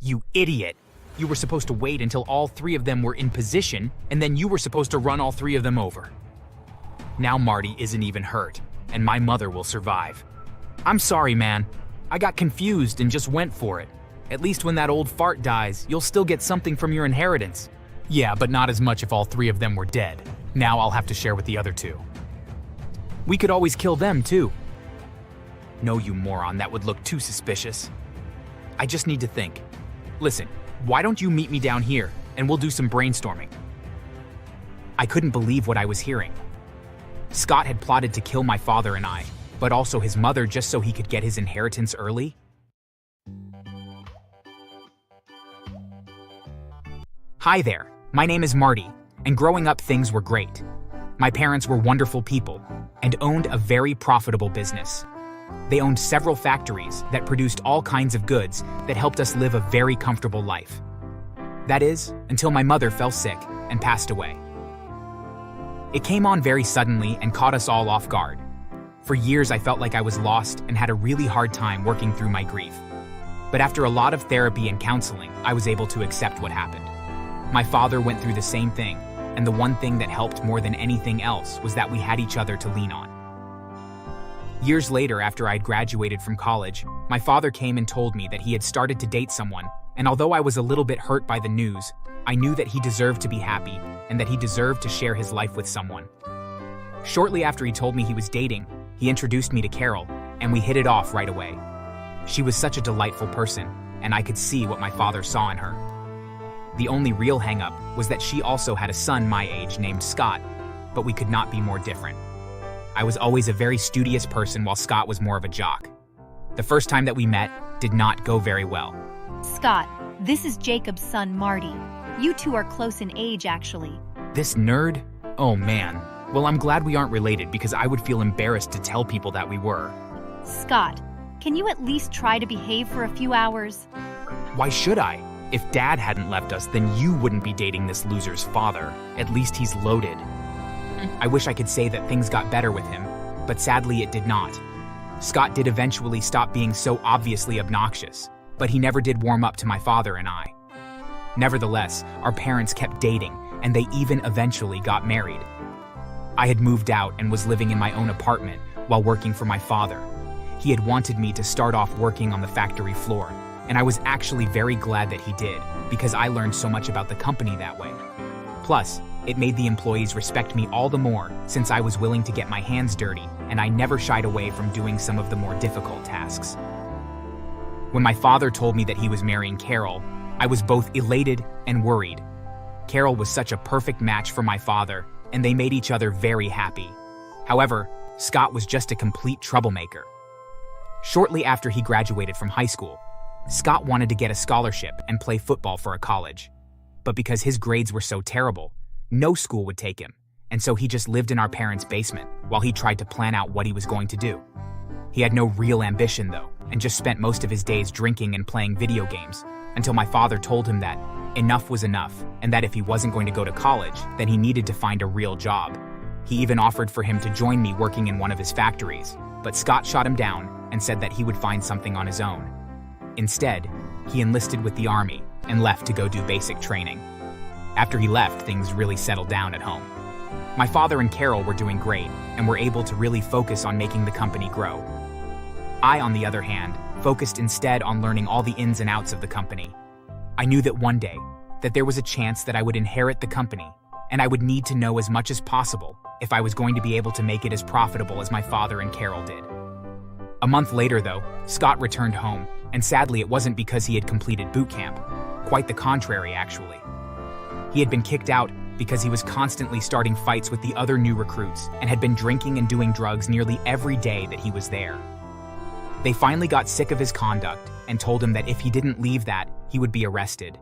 You idiot! You were supposed to wait until all three of them were in position, and then you were supposed to run all three of them over. Now Marty isn't even hurt, and my mother will survive. I'm sorry, man. I got confused and just went for it. At least when that old fart dies, you'll still get something from your inheritance. Yeah, but not as much if all three of them were dead. Now I'll have to share with the other two. We could always kill them, too. No, you moron, that would look too suspicious. I just need to think. Listen, why don't you meet me down here, and we'll do some brainstorming. I couldn't believe what I was hearing. Scott had plotted to kill my father and I, but also his mother just so he could get his inheritance early. Hi there, my name is Marty, and growing up things were great. My parents were wonderful people and owned a very profitable business. They owned several factories that produced all kinds of goods that helped us live a very comfortable life. That is, until my mother fell sick and passed away. It came on very suddenly and caught us all off guard. For years I felt like I was lost and had a really hard time working through my grief. But after a lot of therapy and counseling, I was able to accept what happened. My father went through the same thing, and the one thing that helped more than anything else was that we had each other to lean on. Years later, after I'd graduated from college, my father came and told me that he had started to date someone, and although I was a little bit hurt by the news, I knew that he deserved to be happy and that he deserved to share his life with someone. Shortly after he told me he was dating, he introduced me to Carol, and we hit it off right away. She was such a delightful person, and I could see what my father saw in her. The only real hang-up was that she also had a son my age named Scott, but we could not be more different. I was always a very studious person while Scott was more of a jock. The first time that we met did not go very well. Scott, this is Jacob's son Marty. You two are close in age, actually. This nerd? Oh man. Well, I'm glad we aren't related because I would feel embarrassed to tell people that we were. Scott, can you at least try to behave for a few hours? Why should I? If Dad hadn't left us, then you wouldn't be dating this loser's father. At least he's loaded. I wish I could say that things got better with him, but sadly it did not. Scott did eventually stop being so obviously obnoxious, but he never did warm up to my father and I. Nevertheless, our parents kept dating, and they even eventually got married. I had moved out and was living in my own apartment while working for my father. He had wanted me to start off working on the factory floor, and I was actually very glad that he did, because I learned so much about the company that way. Plus, it made the employees respect me all the more since I was willing to get my hands dirty and I never shied away from doing some of the more difficult tasks. When my father told me that he was marrying Carol, I was both elated and worried. Carol was such a perfect match for my father, and they made each other very happy. However, Scott was just a complete troublemaker. Shortly after he graduated from high school, Scott wanted to get a scholarship and play football for a college. But because his grades were so terrible, no school would take him, and so he just lived in our parents' basement while he tried to plan out what he was going to do. He had no real ambition though, and just spent most of his days drinking and playing video games, until my father told him that enough was enough, and that if he wasn't going to go to college, then he needed to find a real job. He even offered for him to join me working in one of his factories, but Scott shot him down and said that he would find something on his own. Instead, he enlisted with the army and left to go do basic training. After he left, things really settled down at home. My father and Carol were doing great and were able to really focus on making the company grow. I, on the other hand, focused instead on learning all the ins and outs of the company. I knew that one day, that there was a chance that I would inherit the company, and I would need to know as much as possible if I was going to be able to make it as profitable as my father and Carol did. A month later, though, Scott returned home, and sadly it wasn't because he had completed boot camp. Quite the contrary, actually. He had been kicked out because he was constantly starting fights with the other new recruits and had been drinking and doing drugs nearly every day that he was there. They finally got sick of his conduct and told him that if he didn't leave that, he would be arrested.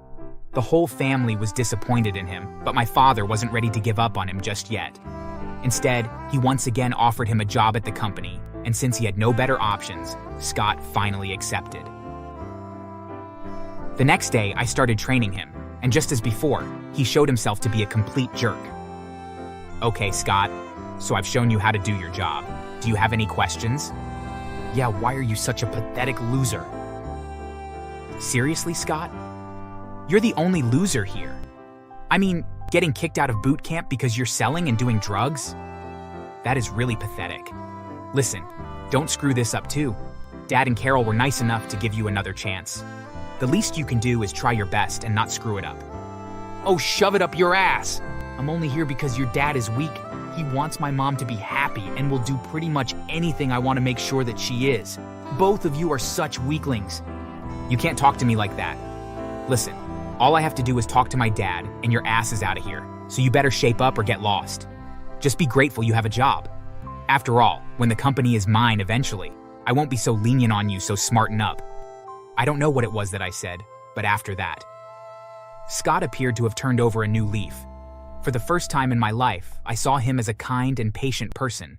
The whole family was disappointed in him, but my father wasn't ready to give up on him just yet. Instead, he once again offered him a job at the company, and since he had no better options, Scott finally accepted. The next day, I started training him, and just as before, he showed himself to be a complete jerk. Okay, Scott, so I've shown you how to do your job. Do you have any questions? Yeah, why are you such a pathetic loser? Seriously, Scott? You're the only loser here. I mean, getting kicked out of boot camp because you're selling and doing drugs? That is really pathetic. Listen, don't screw this up too. Dad and Carol were nice enough to give you another chance. The least you can do is try your best and not screw it up. Oh, shove it up your ass! I'm only here because your dad is weak. He wants my mom to be happy and will do pretty much anything I want to make sure that she is. Both of you are such weaklings. You can't talk to me like that. Listen, all I have to do is talk to my dad and your ass is out of here, so you better shape up or get lost. Just be grateful you have a job. After all, when the company is mine eventually, I won't be so lenient on you, so smarten up. I don't know what it was that I said, but after that, Scott appeared to have turned over a new leaf. For the first time in my life, I saw him as a kind and patient person.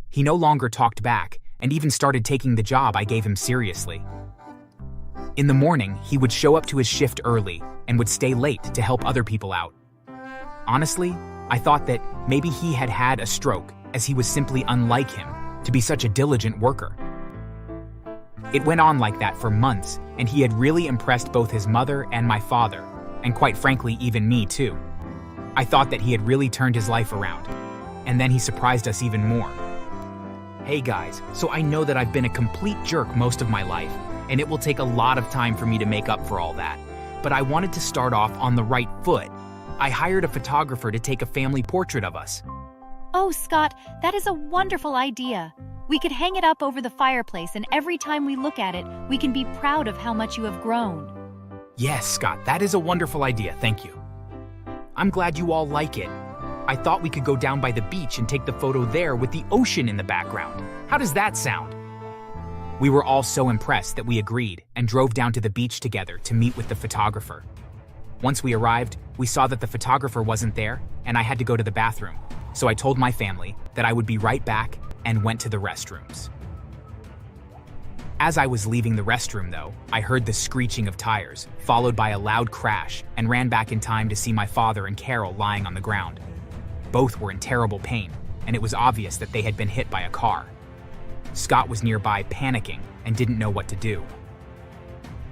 He no longer talked back and even started taking the job I gave him seriously. In the morning, he would show up to his shift early and would stay late to help other people out. Honestly, I thought that maybe he had had a stroke, as he was simply unlike him to be such a diligent worker. It went on like that for months, and he had really impressed both his mother and my father, and quite frankly, even me too. I thought that he had really turned his life around, and then he surprised us even more. Hey guys, so I know that I've been a complete jerk most of my life, and it will take a lot of time for me to make up for all that, but I wanted to start off on the right foot. I hired a photographer to take a family portrait of us. Oh, Scott, that is a wonderful idea. We could hang it up over the fireplace, and every time we look at it, we can be proud of how much you have grown. Yes, Scott, that is a wonderful idea, thank you. I'm glad you all like it. I thought we could go down by the beach and take the photo there with the ocean in the background. How does that sound? We were all so impressed that we agreed and drove down to the beach together to meet with the photographer. Once we arrived, we saw that the photographer wasn't there, and I had to go to the bathroom. So I told my family that I would be right back and went to the restrooms. As I was leaving the restroom, though, I heard the screeching of tires, followed by a loud crash, and ran back in time to see my father and Carol lying on the ground. Both were in terrible pain, and it was obvious that they had been hit by a car. Scott was nearby panicking and didn't know what to do.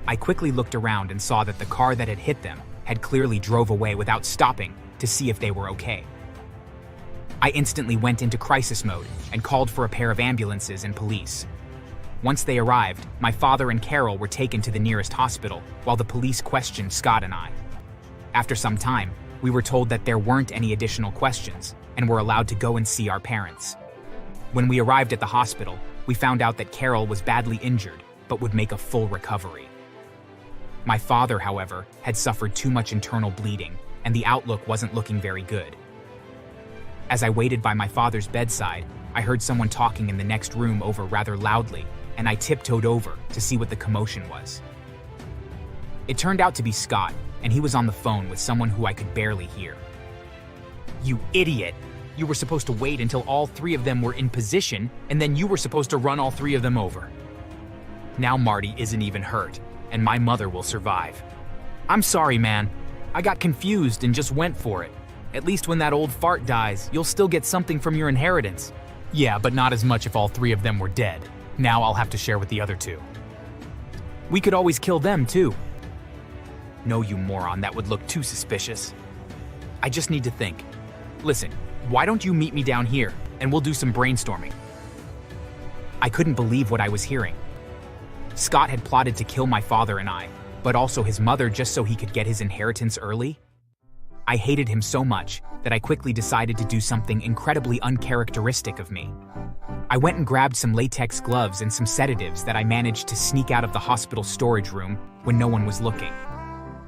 I quickly looked around and saw that the car that had hit them had clearly drove away without stopping to see if they were okay. I instantly went into crisis mode and called for a pair of ambulances and police. Once they arrived, my father and Carol were taken to the nearest hospital while the police questioned Scott and I. After some time, we were told that there weren't any additional questions and were allowed to go and see our parents. When we arrived at the hospital, we found out that Carol was badly injured but would make a full recovery. My father, however, had suffered too much internal bleeding, and the outlook wasn't looking very good. As I waited by my father's bedside, I heard someone talking in the next room over rather loudly, and I tiptoed over to see what the commotion was. It turned out to be Scott, and he was on the phone with someone who I could barely hear. You idiot! You were supposed to wait until all three of them were in position, and then you were supposed to run all three of them over. Now Marty isn't even hurt, and my mother will survive. I'm sorry, man. I got confused and just went for it. At least when that old fart dies, you'll still get something from your inheritance. Yeah, but not as much if all three of them were dead. Now I'll have to share with the other two. We could always kill them, too. No, you moron, that would look too suspicious. I just need to think. Listen, why don't you meet me down here, and we'll do some brainstorming. I couldn't believe what I was hearing. Scott had plotted to kill my father and I, but also his mother just so he could get his inheritance early. I hated him so much that I quickly decided to do something incredibly uncharacteristic of me. I went and grabbed some latex gloves and some sedatives that I managed to sneak out of the hospital storage room when no one was looking.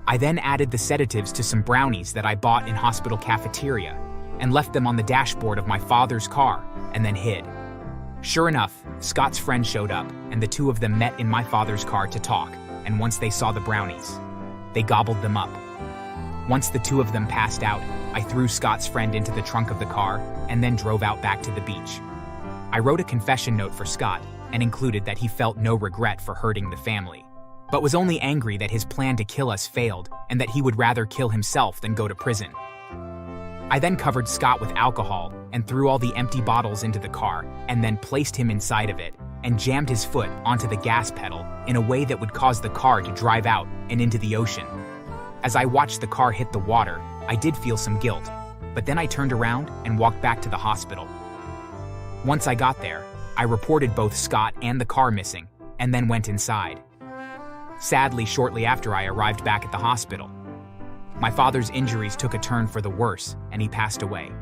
I then added the sedatives to some brownies that I bought in hospital cafeteria and left them on the dashboard of my father's car and then hid. Sure enough, Scott's friend showed up and the two of them met in my father's car to talk, and once they saw the brownies, they gobbled them up. Once the two of them passed out, I threw Scott's friend into the trunk of the car and then drove out back to the beach. I wrote a confession note for Scott and included that he felt no regret for hurting the family, but was only angry that his plan to kill us failed and that he would rather kill himself than go to prison. I then covered Scott with alcohol and threw all the empty bottles into the car and then placed him inside of it and jammed his foot onto the gas pedal in a way that would cause the car to drive out and into the ocean. As I watched the car hit the water, I did feel some guilt, but then I turned around and walked back to the hospital. Once I got there, I reported both Scott and the car missing, and then went inside. Sadly, shortly after I arrived back at the hospital, my father's injuries took a turn for the worse, and he passed away.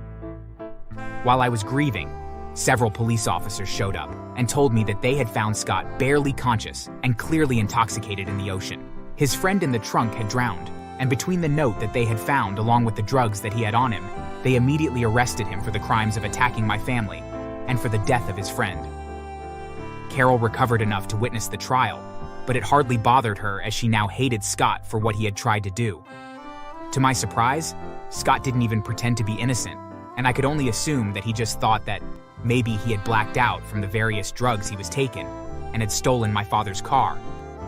While I was grieving, several police officers showed up and told me that they had found Scott barely conscious and clearly intoxicated in the ocean. His friend in the trunk had drowned, and between the note that they had found along with the drugs that he had on him, they immediately arrested him for the crimes of attacking my family and for the death of his friend. Carol recovered enough to witness the trial, but it hardly bothered her as she now hated Scott for what he had tried to do. To my surprise, Scott didn't even pretend to be innocent, and I could only assume that he just thought that maybe he had blacked out from the various drugs he was taking and had stolen my father's car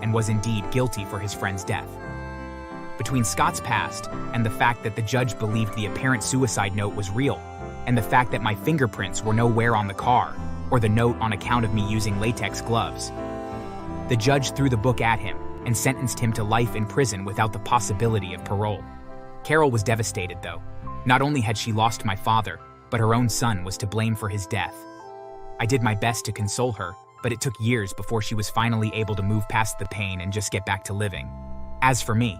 and was indeed guilty for his friend's death. Between Scott's past and the fact that the judge believed the apparent suicide note was real, and the fact that my fingerprints were nowhere on the car or the note on account of me using latex gloves, the judge threw the book at him and sentenced him to life in prison without the possibility of parole. Carol was devastated, though. Not only had she lost my father, but her own son was to blame for his death. I did my best to console her, but it took years before she was finally able to move past the pain and just get back to living. As for me,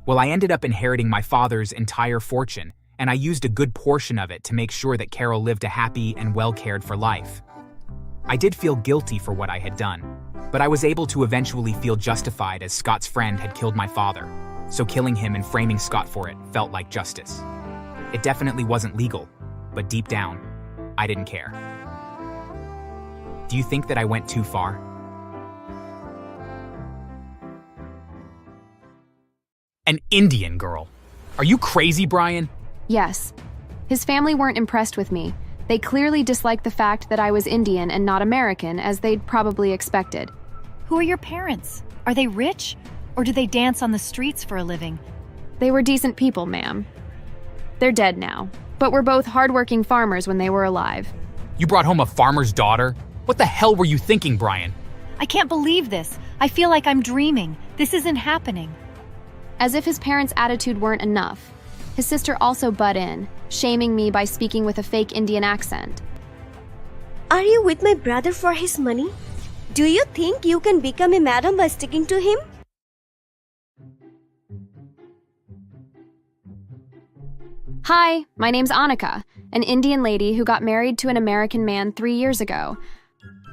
well, I ended up inheriting my father's entire fortune, and I used a good portion of it to make sure that Carol lived a happy and well-cared-for life. I did feel guilty for what I had done, but I was able to eventually feel justified as Scott's friend had killed my father, so killing him and framing Scott for it felt like justice. It definitely wasn't legal, but deep down, I didn't care. Do you think that I went too far? An Indian girl. Are you crazy, Brian? Yes. His family weren't impressed with me. They clearly disliked the fact that I was Indian and not American, as they'd probably expected. Who are your parents? Are they rich? Or do they dance on the streets for a living? They were decent people, ma'am. They're dead now, but were both hardworking farmers when they were alive. You brought home a farmer's daughter? What the hell were you thinking, Brian? I can't believe this. I feel like I'm dreaming. This isn't happening. As if his parents' attitude weren't enough, his sister also butt in, shaming me by speaking with a fake Indian accent. Are you with my brother for his money? Do you think you can become a madam by sticking to him? Hi, my name's Annika, an Indian lady who got married to an American man 3 years ago.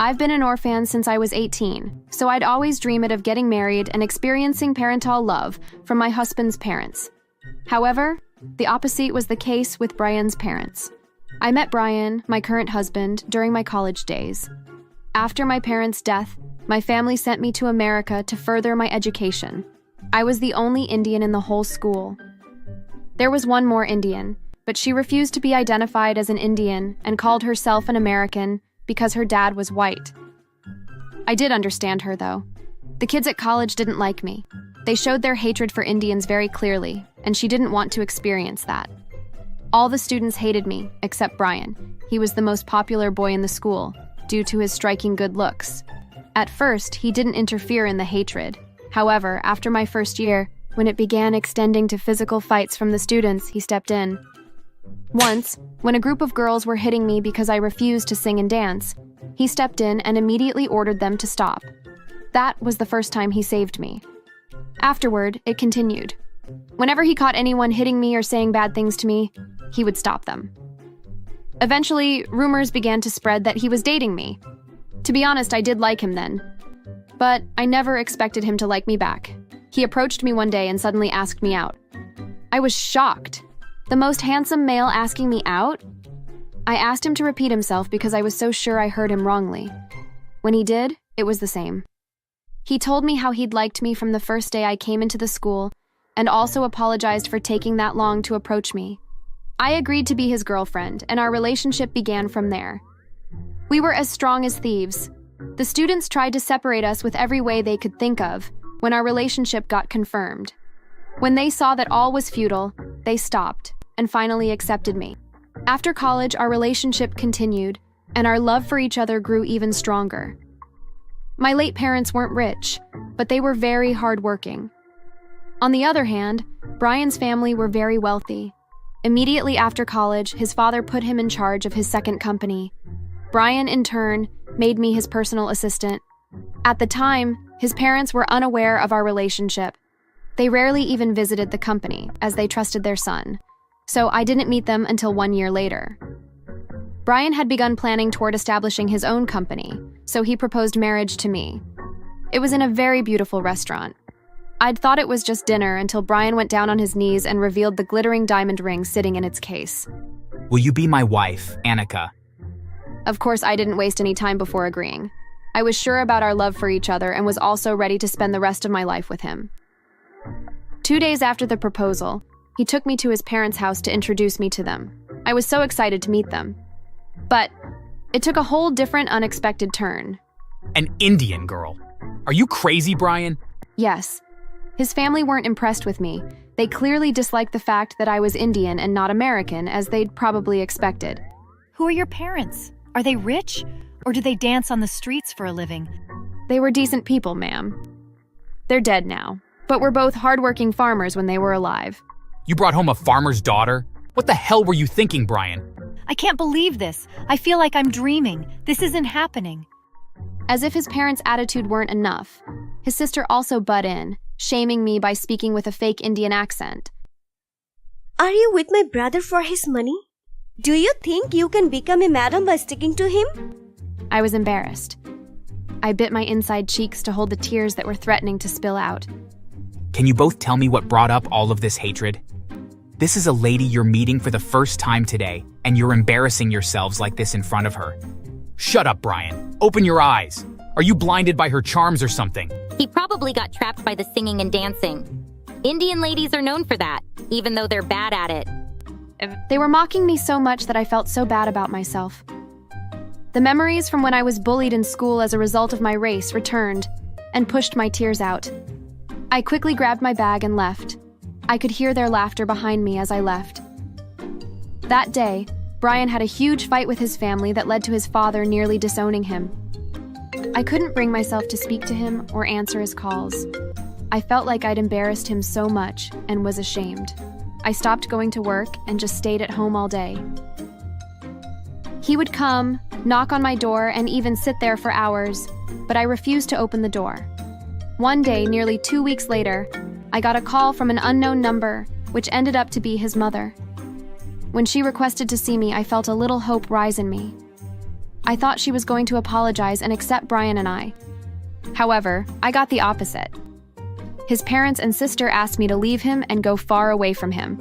I've been an orphan since I was 18, so I'd always dreamed of getting married and experiencing parental love from my husband's parents. However, the opposite was the case with Brian's parents. I met Brian, my current husband, during my college days. After my parents' death, my family sent me to America to further my education. I was the only Indian in the whole school. There was one more Indian, but she refused to be identified as an Indian and called herself an American because her dad was white. I did understand her, though. The kids at college didn't like me. They showed their hatred for Indians very clearly, and she didn't want to experience that. All the students hated me, except Brian. He was the most popular boy in the school, due to his striking good looks. At first, he didn't interfere in the hatred. However, after my first year, when it began extending to physical fights from the students, he stepped in. Once, when a group of girls were hitting me because I refused to sing and dance, he stepped in and immediately ordered them to stop. That was the first time he saved me. Afterward, it continued. Whenever he caught anyone hitting me or saying bad things to me, he would stop them. Eventually, rumors began to spread that he was dating me. To be honest, I did like him then. But I never expected him to like me back. He approached me one day and suddenly asked me out. I was shocked. The most handsome male asking me out? I asked him to repeat himself because I was so sure I heard him wrongly. When he did, it was the same. He told me how he'd liked me from the first day I came into the school and also apologized for taking that long to approach me. I agreed to be his girlfriend, and our relationship began from there. We were as strong as thieves. The students tried to separate us with every way they could think of when our relationship got confirmed. When they saw that all was futile, they stopped and finally accepted me. After college, our relationship continued, and our love for each other grew even stronger. My late parents weren't rich, but they were very hardworking. On the other hand, Brian's family were very wealthy. Immediately after college, his father put him in charge of his second company. Brian, in turn, made me his personal assistant. At the time, his parents were unaware of our relationship. They rarely even visited the company, as they trusted their son. So I didn't meet them until 1 year later. Brian had begun planning toward establishing his own company, so he proposed marriage to me. It was in a very beautiful restaurant. I'd thought it was just dinner until Brian went down on his knees and revealed the glittering diamond ring sitting in its case. Will you be my wife, Annika? Of course, I didn't waste any time before agreeing. I was sure about our love for each other and was also ready to spend the rest of my life with him. 2 days after the proposal, he took me to his parents' house to introduce me to them. I was so excited to meet them. But it took a whole different, unexpected turn. An Indian girl. Are you crazy, Brian? Yes. His family weren't impressed with me. They clearly disliked the fact that I was Indian and not American, as they'd probably expected. Who are your parents? Are they rich? Or do they dance on the streets for a living? They were decent people, ma'am. They're dead now, but were both hardworking farmers when they were alive. You brought home a farmer's daughter? What the hell were you thinking, Brian? I can't believe this. I feel like I'm dreaming. This isn't happening. As if his parents' attitude weren't enough, his sister also butt in, shaming me by speaking with a fake Indian accent. Are you with my brother for his money? Do you think you can become a madam by sticking to him? I was embarrassed. I bit my inside cheeks to hold the tears that were threatening to spill out. Can you both tell me what brought up all of this hatred? This is a lady you're meeting for the first time today, and you're embarrassing yourselves like this in front of her. Shut up, Brian. Open your eyes. Are you blinded by her charms or something? He probably got trapped by the singing and dancing. Indian ladies are known for that, even though they're bad at it. They were mocking me so much that I felt so bad about myself. The memories from when I was bullied in school as a result of my race returned and pushed my tears out. I quickly grabbed my bag and left. I could hear their laughter behind me as I left. That day, Brian had a huge fight with his family that led to his father nearly disowning him. I couldn't bring myself to speak to him or answer his calls. I felt like I'd embarrassed him so much and was ashamed. I stopped going to work and just stayed at home all day. He would come, knock on my door, and even sit there for hours, but I refused to open the door. One day, nearly 2 weeks later, I got a call from an unknown number, which ended up to be his mother. When she requested to see me, I felt a little hope rise in me. I thought she was going to apologize and accept Brian and I. However, I got the opposite. His parents and sister asked me to leave him and go far away from him.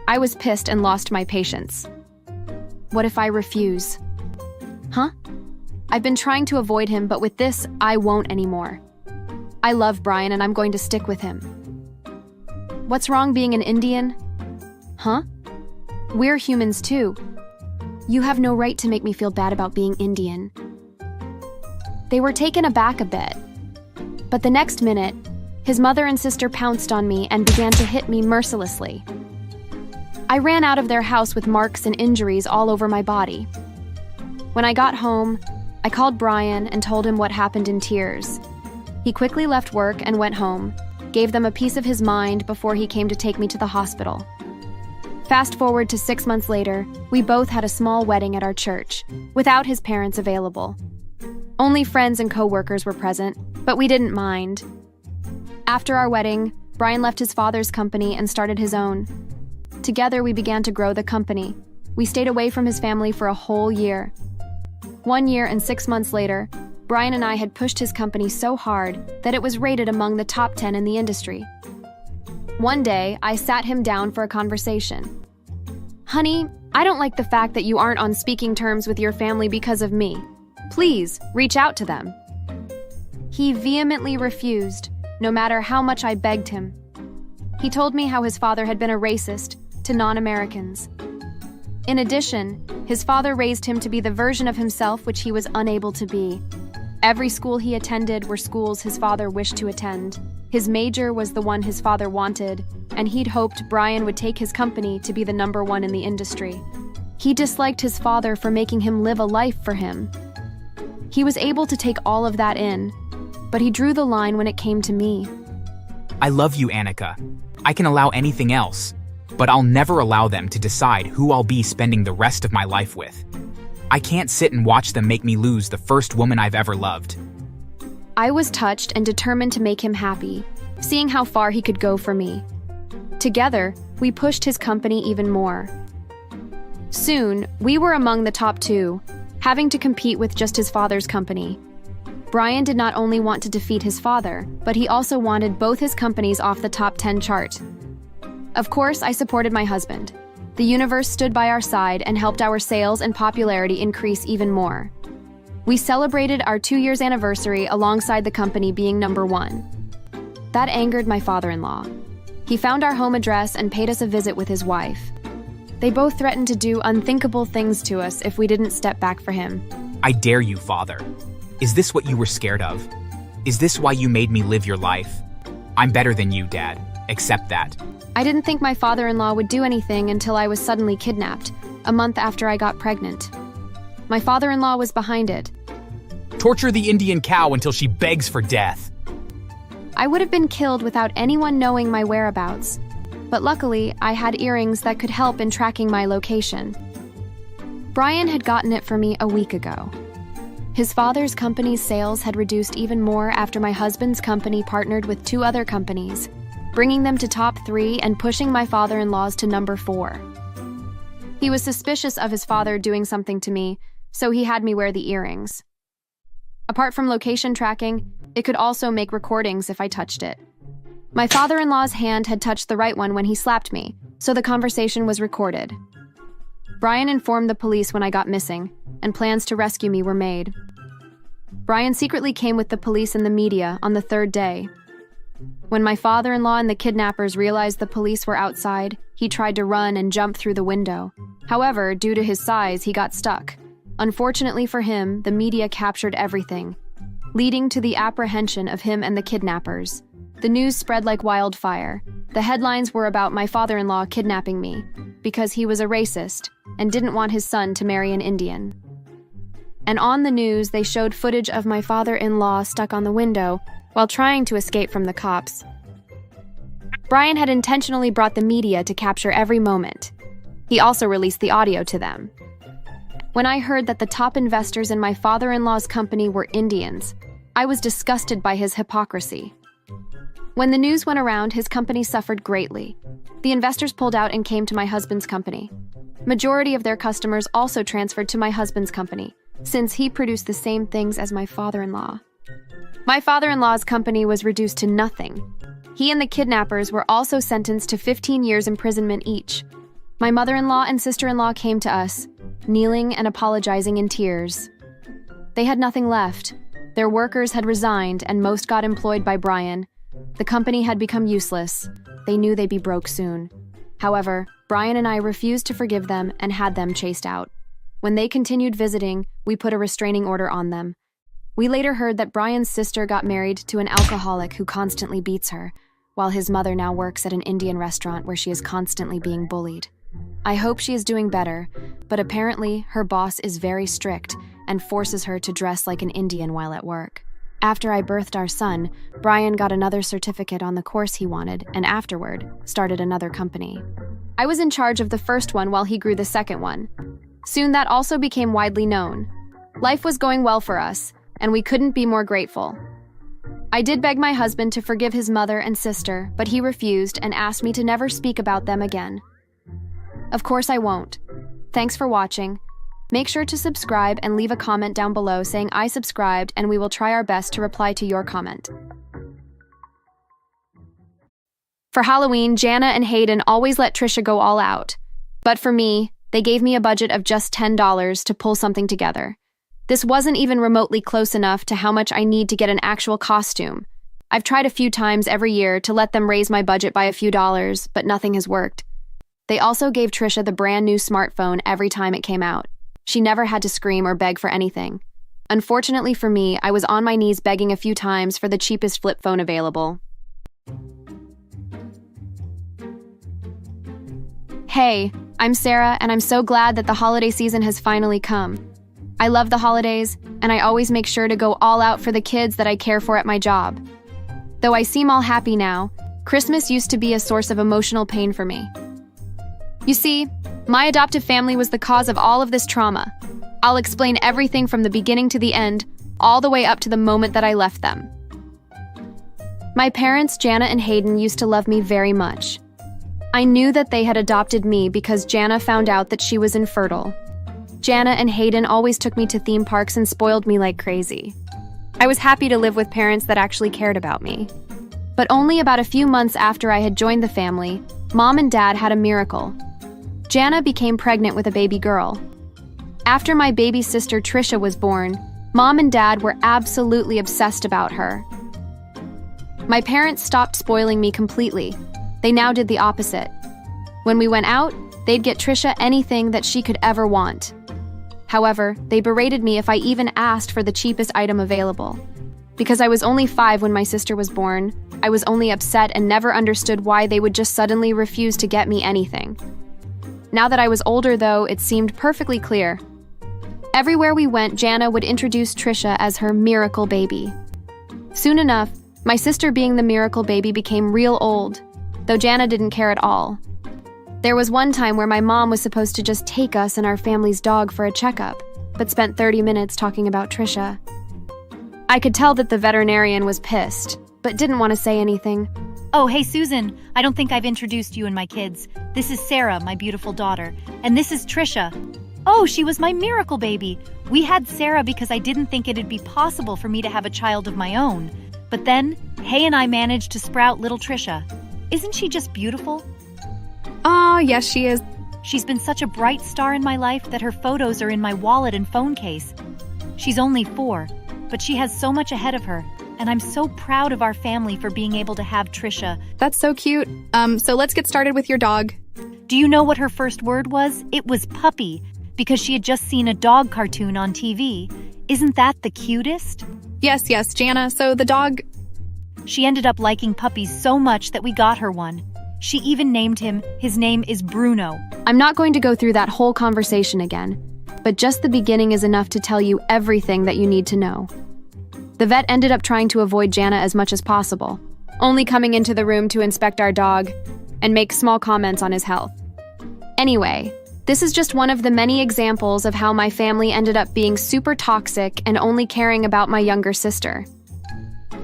I was pissed and lost my patience. What if I refuse? Huh? I've been trying to avoid him, but with this, I won't anymore. I love Brian and I'm going to stick with him. What's wrong being an Indian? Huh? We're humans too. You have no right to make me feel bad about being Indian. They were taken aback a bit. But the next minute, his mother and sister pounced on me and began to hit me mercilessly. I ran out of their house with marks and injuries all over my body. When I got home, I called Brian and told him what happened in tears. He quickly left work and went home, gave them a piece of his mind before he came to take me to the hospital. Fast forward to 6 months later, we both had a small wedding at our church, without his parents available. Only friends and co-workers were present, but we didn't mind. After our wedding, Brian left his father's company and started his own. Together, we began to grow the company. We stayed away from his family for a whole year. 1 year and 6 months later, Brian and I had pushed his company so hard that it was rated among the top 10 in the industry. One day, I sat him down for a conversation. Honey, I don't like the fact that you aren't on speaking terms with your family because of me. Please, reach out to them. He vehemently refused, no matter how much I begged him. He told me how his father had been a racist to non-Americans. In addition, his father raised him to be the version of himself which he was unable to be. Every school he attended were schools his father wished to attend. His major was the one his father wanted, and he'd hoped Brian would take his company to be the #1 in the industry. He disliked his father for making him live a life for him. He was able to take all of that in, but he drew the line when it came to me. I love you, Annika. I can allow anything else, but I'll never allow them to decide who I'll be spending the rest of my life with. I can't sit and watch them make me lose the first woman I've ever loved. I was touched and determined to make him happy, seeing how far he could go for me. Together, we pushed his company even more. Soon, we were among the top 2, having to compete with just his father's company. Brian did not only want to defeat his father, but he also wanted both his companies off the top 10 chart. Of course, I supported my husband. The universe stood by our side and helped our sales and popularity increase even more. We celebrated our 2 years anniversary alongside the company being number 1. That angered my father-in-law. He found our home address and paid us a visit with his wife. They both threatened to do unthinkable things to us if we didn't step back for him. I dare you, Father. Is this what you were scared of? Is this why you made me live your life? I'm better than you, Dad. Accept that. I didn't think my father-in-law would do anything until I was suddenly kidnapped, a month after I got pregnant. My father-in-law was behind it. Torture the Indian cow until she begs for death. I would have been killed without anyone knowing my whereabouts, but luckily I had earrings that could help in tracking my location. Brian had gotten it for me a week ago. His father's company's sales had reduced even more after my husband's company partnered with 2 other companies, bringing them to top 3 and pushing my father-in-law's to number 4. He was suspicious of his father doing something to me, so he had me wear the earrings. Apart from location tracking, it could also make recordings if I touched it. My father-in-law's hand had touched the right one when he slapped me, so the conversation was recorded. Brian informed the police when I got missing, and plans to rescue me were made. Brian secretly came with the police and the media on the 3rd day. When my father-in-law and the kidnappers realized the police were outside, he tried to run and jump through the window. However, due to his size, he got stuck. Unfortunately for him, the media captured everything, leading to the apprehension of him and the kidnappers. The news spread like wildfire. The headlines were about my father-in-law kidnapping me because he was a racist and didn't want his son to marry an Indian. And on the news, they showed footage of my father-in-law stuck on the window while trying to escape from the cops. Brian had intentionally brought the media to capture every moment. He also released the audio to them. When I heard that the top investors in my father-in-law's company were Indians, I was disgusted by his hypocrisy. When the news went around, his company suffered greatly. The investors pulled out and came to my husband's company. Majority of their customers also transferred to my husband's company, since he produced the same things as my father-in-law. My father-in-law's company was reduced to nothing. He and the kidnappers were also sentenced to 15 years imprisonment each. My mother-in-law and sister-in-law came to us, kneeling and apologizing in tears. They had nothing left. Their workers had resigned and most got employed by Brian. The company had become useless. They knew they'd be broke soon. However, Brian and I refused to forgive them and had them chased out. When they continued visiting, we put a restraining order on them. We later heard that Brian's sister got married to an alcoholic who constantly beats her, while his mother now works at an Indian restaurant where she is constantly being bullied. I hope she is doing better, but apparently her boss is very strict and forces her to dress like an Indian while at work. After I birthed our son, Brian got another certificate on the course he wanted and afterward started another company. I was in charge of the first one while he grew the second one. Soon that also became widely known. Life was going well for us, and we couldn't be more grateful. I did beg my husband to forgive his mother and sister, but he refused and asked me to never speak about them again. Of course I won't. Thanks for watching. Make sure to subscribe and leave a comment down below saying I subscribed, and we will try our best to reply to your comment. For Halloween, Jana and Hayden always let Trisha go all out. But for me, they gave me a budget of just $10 to pull something together. This wasn't even remotely close enough to how much I need to get an actual costume. I've tried a few times every year to let them raise my budget by a few dollars, but nothing has worked. They also gave Trisha the brand new smartphone every time it came out. She never had to scream or beg for anything. Unfortunately for me, I was on my knees begging a few times for the cheapest flip phone available. Hey, I'm Sarah, and I'm so glad that the holiday season has finally come. I love the holidays, and I always make sure to go all out for the kids that I care for at my job. Though I seem all happy now, Christmas used to be a source of emotional pain for me. You see, my adoptive family was the cause of all of this trauma. I'll explain everything from the beginning to the end, all the way up to the moment that I left them. My parents, Jana and Hayden, used to love me very much. I knew that they had adopted me because Jana found out that she was infertile. Jana and Hayden always took me to theme parks and spoiled me like crazy. I was happy to live with parents that actually cared about me. But only about a few months after I had joined the family, Mom and Dad had a miracle. Jana became pregnant with a baby girl. After my baby sister Trisha was born, Mom and Dad were absolutely obsessed about her. My parents stopped spoiling me completely. They now did the opposite. When we went out, they'd get Trisha anything that she could ever want. However, they berated me if I even asked for the cheapest item available. Because I was only 5 when my sister was born, I was only upset and never understood why they would just suddenly refuse to get me anything. Now that I was older, though, it seemed perfectly clear. Everywhere we went, Jana would introduce Trisha as her miracle baby. Soon enough, my sister being the miracle baby became real old, though Jana didn't care at all. There was one time where my mom was supposed to just take us and our family's dog for a checkup, but spent 30 minutes talking about Trisha. I could tell that the veterinarian was pissed, but didn't want to say anything. Oh, hey, Susan. I don't think I've introduced you and my kids. This is Sarah, my beautiful daughter. And this is Trisha. Oh, she was my miracle baby. We had Sarah because I didn't think it'd be possible for me to have a child of my own. But then, Hay and I managed to sprout little Trisha. Isn't she just beautiful? Oh, yes, she is. She's been such a bright star in my life that her photos are in my wallet and phone case. She's only 4, but she has so much ahead of her, and I'm so proud of our family for being able to have Trisha. That's so cute. So let's get started with your dog. Do you know what her first word was? It was puppy, because she had just seen a dog cartoon on TV. Isn't that the cutest? Yes, Jana. So the dog... She ended up liking puppies so much that we got her one. She even named him. His name is Bruno. I'm not going to go through that whole conversation again, but just the beginning is enough to tell you everything that you need to know. The vet ended up trying to avoid Jana as much as possible, only coming into the room to inspect our dog and make small comments on his health. Anyway, this is just one of the many examples of how my family ended up being super toxic and only caring about my younger sister.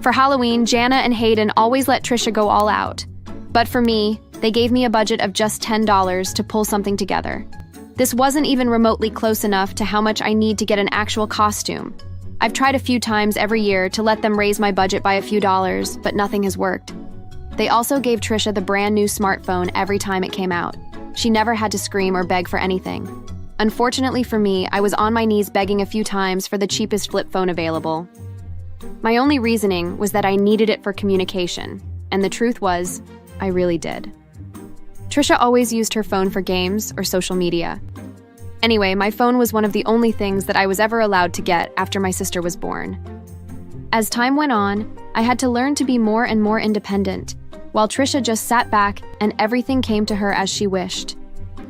For Halloween, Jana and Hayden always let Trisha go all out. But for me, they gave me a budget of just $10 to pull something together. This wasn't even remotely close enough to how much I need to get an actual costume. I've tried a few times every year to let them raise my budget by a few dollars, but nothing has worked. They also gave Trisha the brand new smartphone every time it came out. She never had to scream or beg for anything. Unfortunately for me, I was on my knees begging a few times for the cheapest flip phone available. My only reasoning was that I needed it for communication, and the truth was, I really did. Trisha always used her phone for games or social media. Anyway, my phone was one of the only things that I was ever allowed to get after my sister was born. As time went on, I had to learn to be more and more independent, while Trisha just sat back and everything came to her as she wished.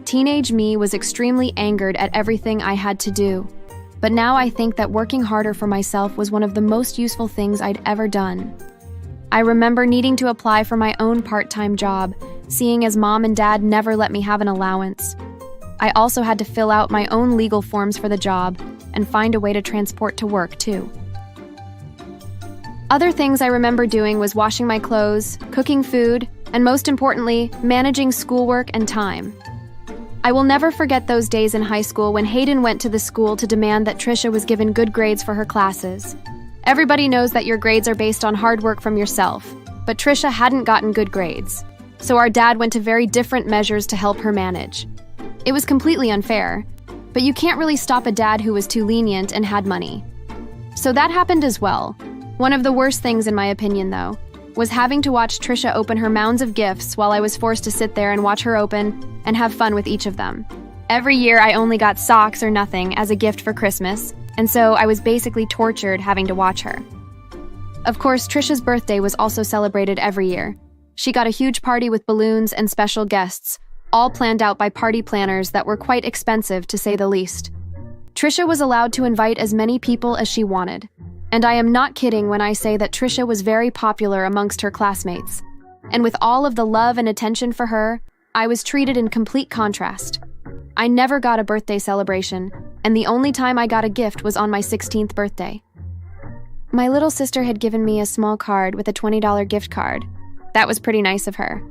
Teenage me was extremely angered at everything I had to do, but now I think that working harder for myself was one of the most useful things I'd ever done. I remember needing to apply for my own part-time job, seeing as Mom and Dad never let me have an allowance. I also had to fill out my own legal forms for the job and find a way to transport to work, too. Other things I remember doing was washing my clothes, cooking food, and most importantly, managing schoolwork and time. I will never forget those days in high school when Hayden went to the school to demand that Trisha was given good grades for her classes. Everybody knows that your grades are based on hard work from yourself, but Trisha hadn't gotten good grades, so our dad went to very different measures to help her manage. It was completely unfair, but you can't really stop a dad who was too lenient and had money. So that happened as well. One of the worst things, in my opinion, though, was having to watch Trisha open her mounds of gifts while I was forced to sit there and watch her open and have fun with each of them. Every year I only got socks or nothing as a gift for Christmas, and so I was basically tortured having to watch her. Of course, Trisha's birthday was also celebrated every year. She got a huge party with balloons and special guests, all planned out by party planners that were quite expensive to say the least. Trisha was allowed to invite as many people as she wanted. And I am not kidding when I say that Trisha was very popular amongst her classmates. And with all of the love and attention for her, I was treated in complete contrast. I never got a birthday celebration, and the only time I got a gift was on my 16th birthday. My little sister had given me a small card with a $20 gift card. That was pretty nice of her.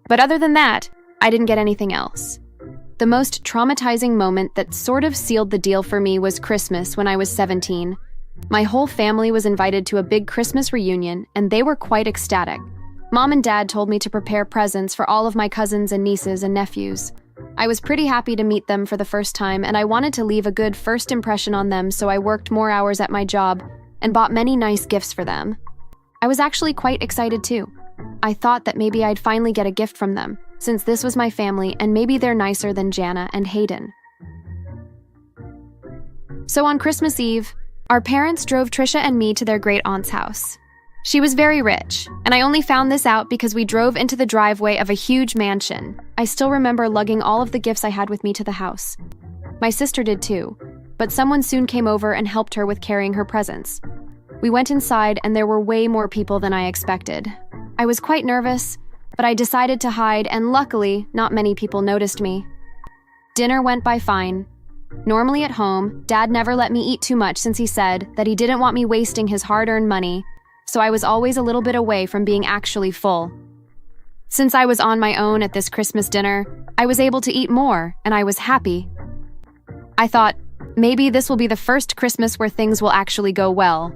But other than that, I didn't get anything else. The most traumatizing moment that sort of sealed the deal for me was Christmas when I was 17. My whole family was invited to a big Christmas reunion, and they were quite ecstatic. Mom and Dad told me to prepare presents for all of my cousins and nieces and nephews. I was pretty happy to meet them for the first time, and I wanted to leave a good first impression on them, so I worked more hours at my job and bought many nice gifts for them. I was actually quite excited too. I thought that maybe I'd finally get a gift from them, since this was my family and maybe they're nicer than Jana and Hayden. So on Christmas Eve, our parents drove Trisha and me to their great-aunt's house. She was very rich, and I only found this out because we drove into the driveway of a huge mansion. I still remember lugging all of the gifts I had with me to the house. My sister did too, but someone soon came over and helped her with carrying her presents. We went inside and there were way more people than I expected. I was quite nervous, but I decided to hide, and luckily, not many people noticed me. Dinner went by fine. Normally at home, Dad never let me eat too much since he said that he didn't want me wasting his hard-earned money, so I was always a little bit away from being actually full. Since I was on my own at this Christmas dinner, I was able to eat more, and I was happy. I thought, maybe this will be the first Christmas where things will actually go well.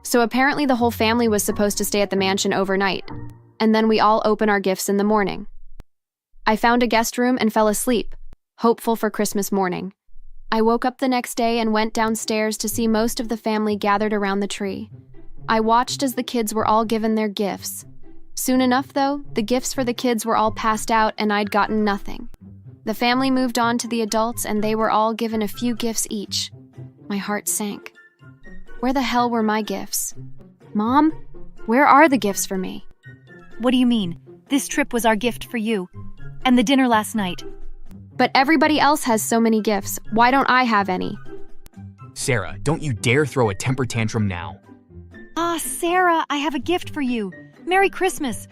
So apparently the whole family was supposed to stay at the mansion overnight, and then we all open our gifts in the morning. I found a guest room and fell asleep, hopeful for Christmas morning. I woke up the next day and went downstairs to see most of the family gathered around the tree. I watched as the kids were all given their gifts. Soon enough, though, the gifts for the kids were all passed out and I'd gotten nothing. The family moved on to the adults and they were all given a few gifts each. My heart sank. Where the hell were my gifts? Mom, where are the gifts for me? What do you mean? This trip was our gift for you. And the dinner last night. But everybody else has so many gifts. Why don't I have any? Sarah, don't you dare throw a temper tantrum now. Ah, Sarah, I have a gift for you. Merry Christmas.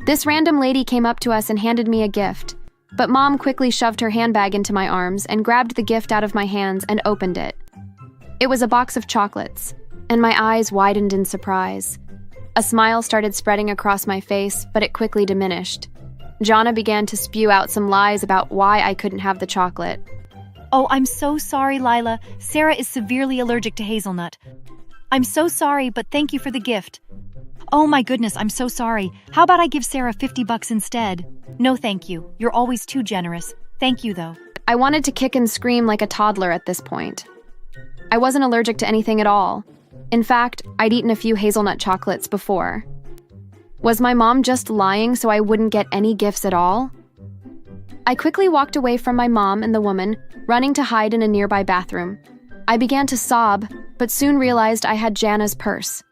This random lady came up to us and handed me a gift. But Mom quickly shoved her handbag into my arms and grabbed the gift out of my hands and opened it. It was a box of chocolates, and my eyes widened in surprise. A smile started spreading across my face, but it quickly diminished. Jana began to spew out some lies about why I couldn't have the chocolate. Oh, I'm so sorry, Lila. Sarah is severely allergic to hazelnut. I'm so sorry, but thank you for the gift. Oh my goodness, I'm so sorry. How about I give Sarah $50 instead? No, thank you. You're always too generous. Thank you, though. I wanted to kick and scream like a toddler at this point. I wasn't allergic to anything at all. In fact, I'd eaten a few hazelnut chocolates before. Was my mom just lying so I wouldn't get any gifts at all? I quickly walked away from my mom and the woman, running to hide in a nearby bathroom. I began to sob, but soon realized I had Jana's purse.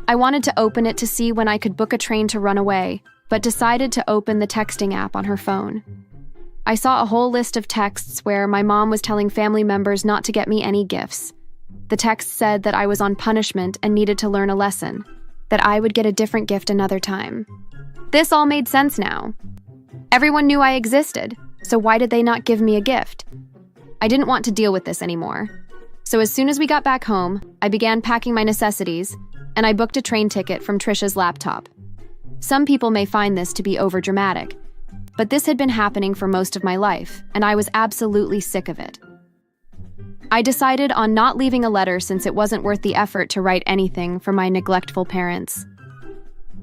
I wanted to open it to see when I could book a train to run away, but decided to open the texting app on her phone. I saw a whole list of texts where my mom was telling family members not to get me any gifts. The text said that I was on punishment and needed to learn a lesson, that I would get a different gift another time. This all made sense now. Everyone knew I existed, so why did they not give me a gift? I didn't want to deal with this anymore. So as soon as we got back home, I began packing my necessities, and I booked a train ticket from Trisha's laptop. Some people may find this to be overdramatic, but this had been happening for most of my life, and I was absolutely sick of it. I decided on not leaving a letter since it wasn't worth the effort to write anything for my neglectful parents.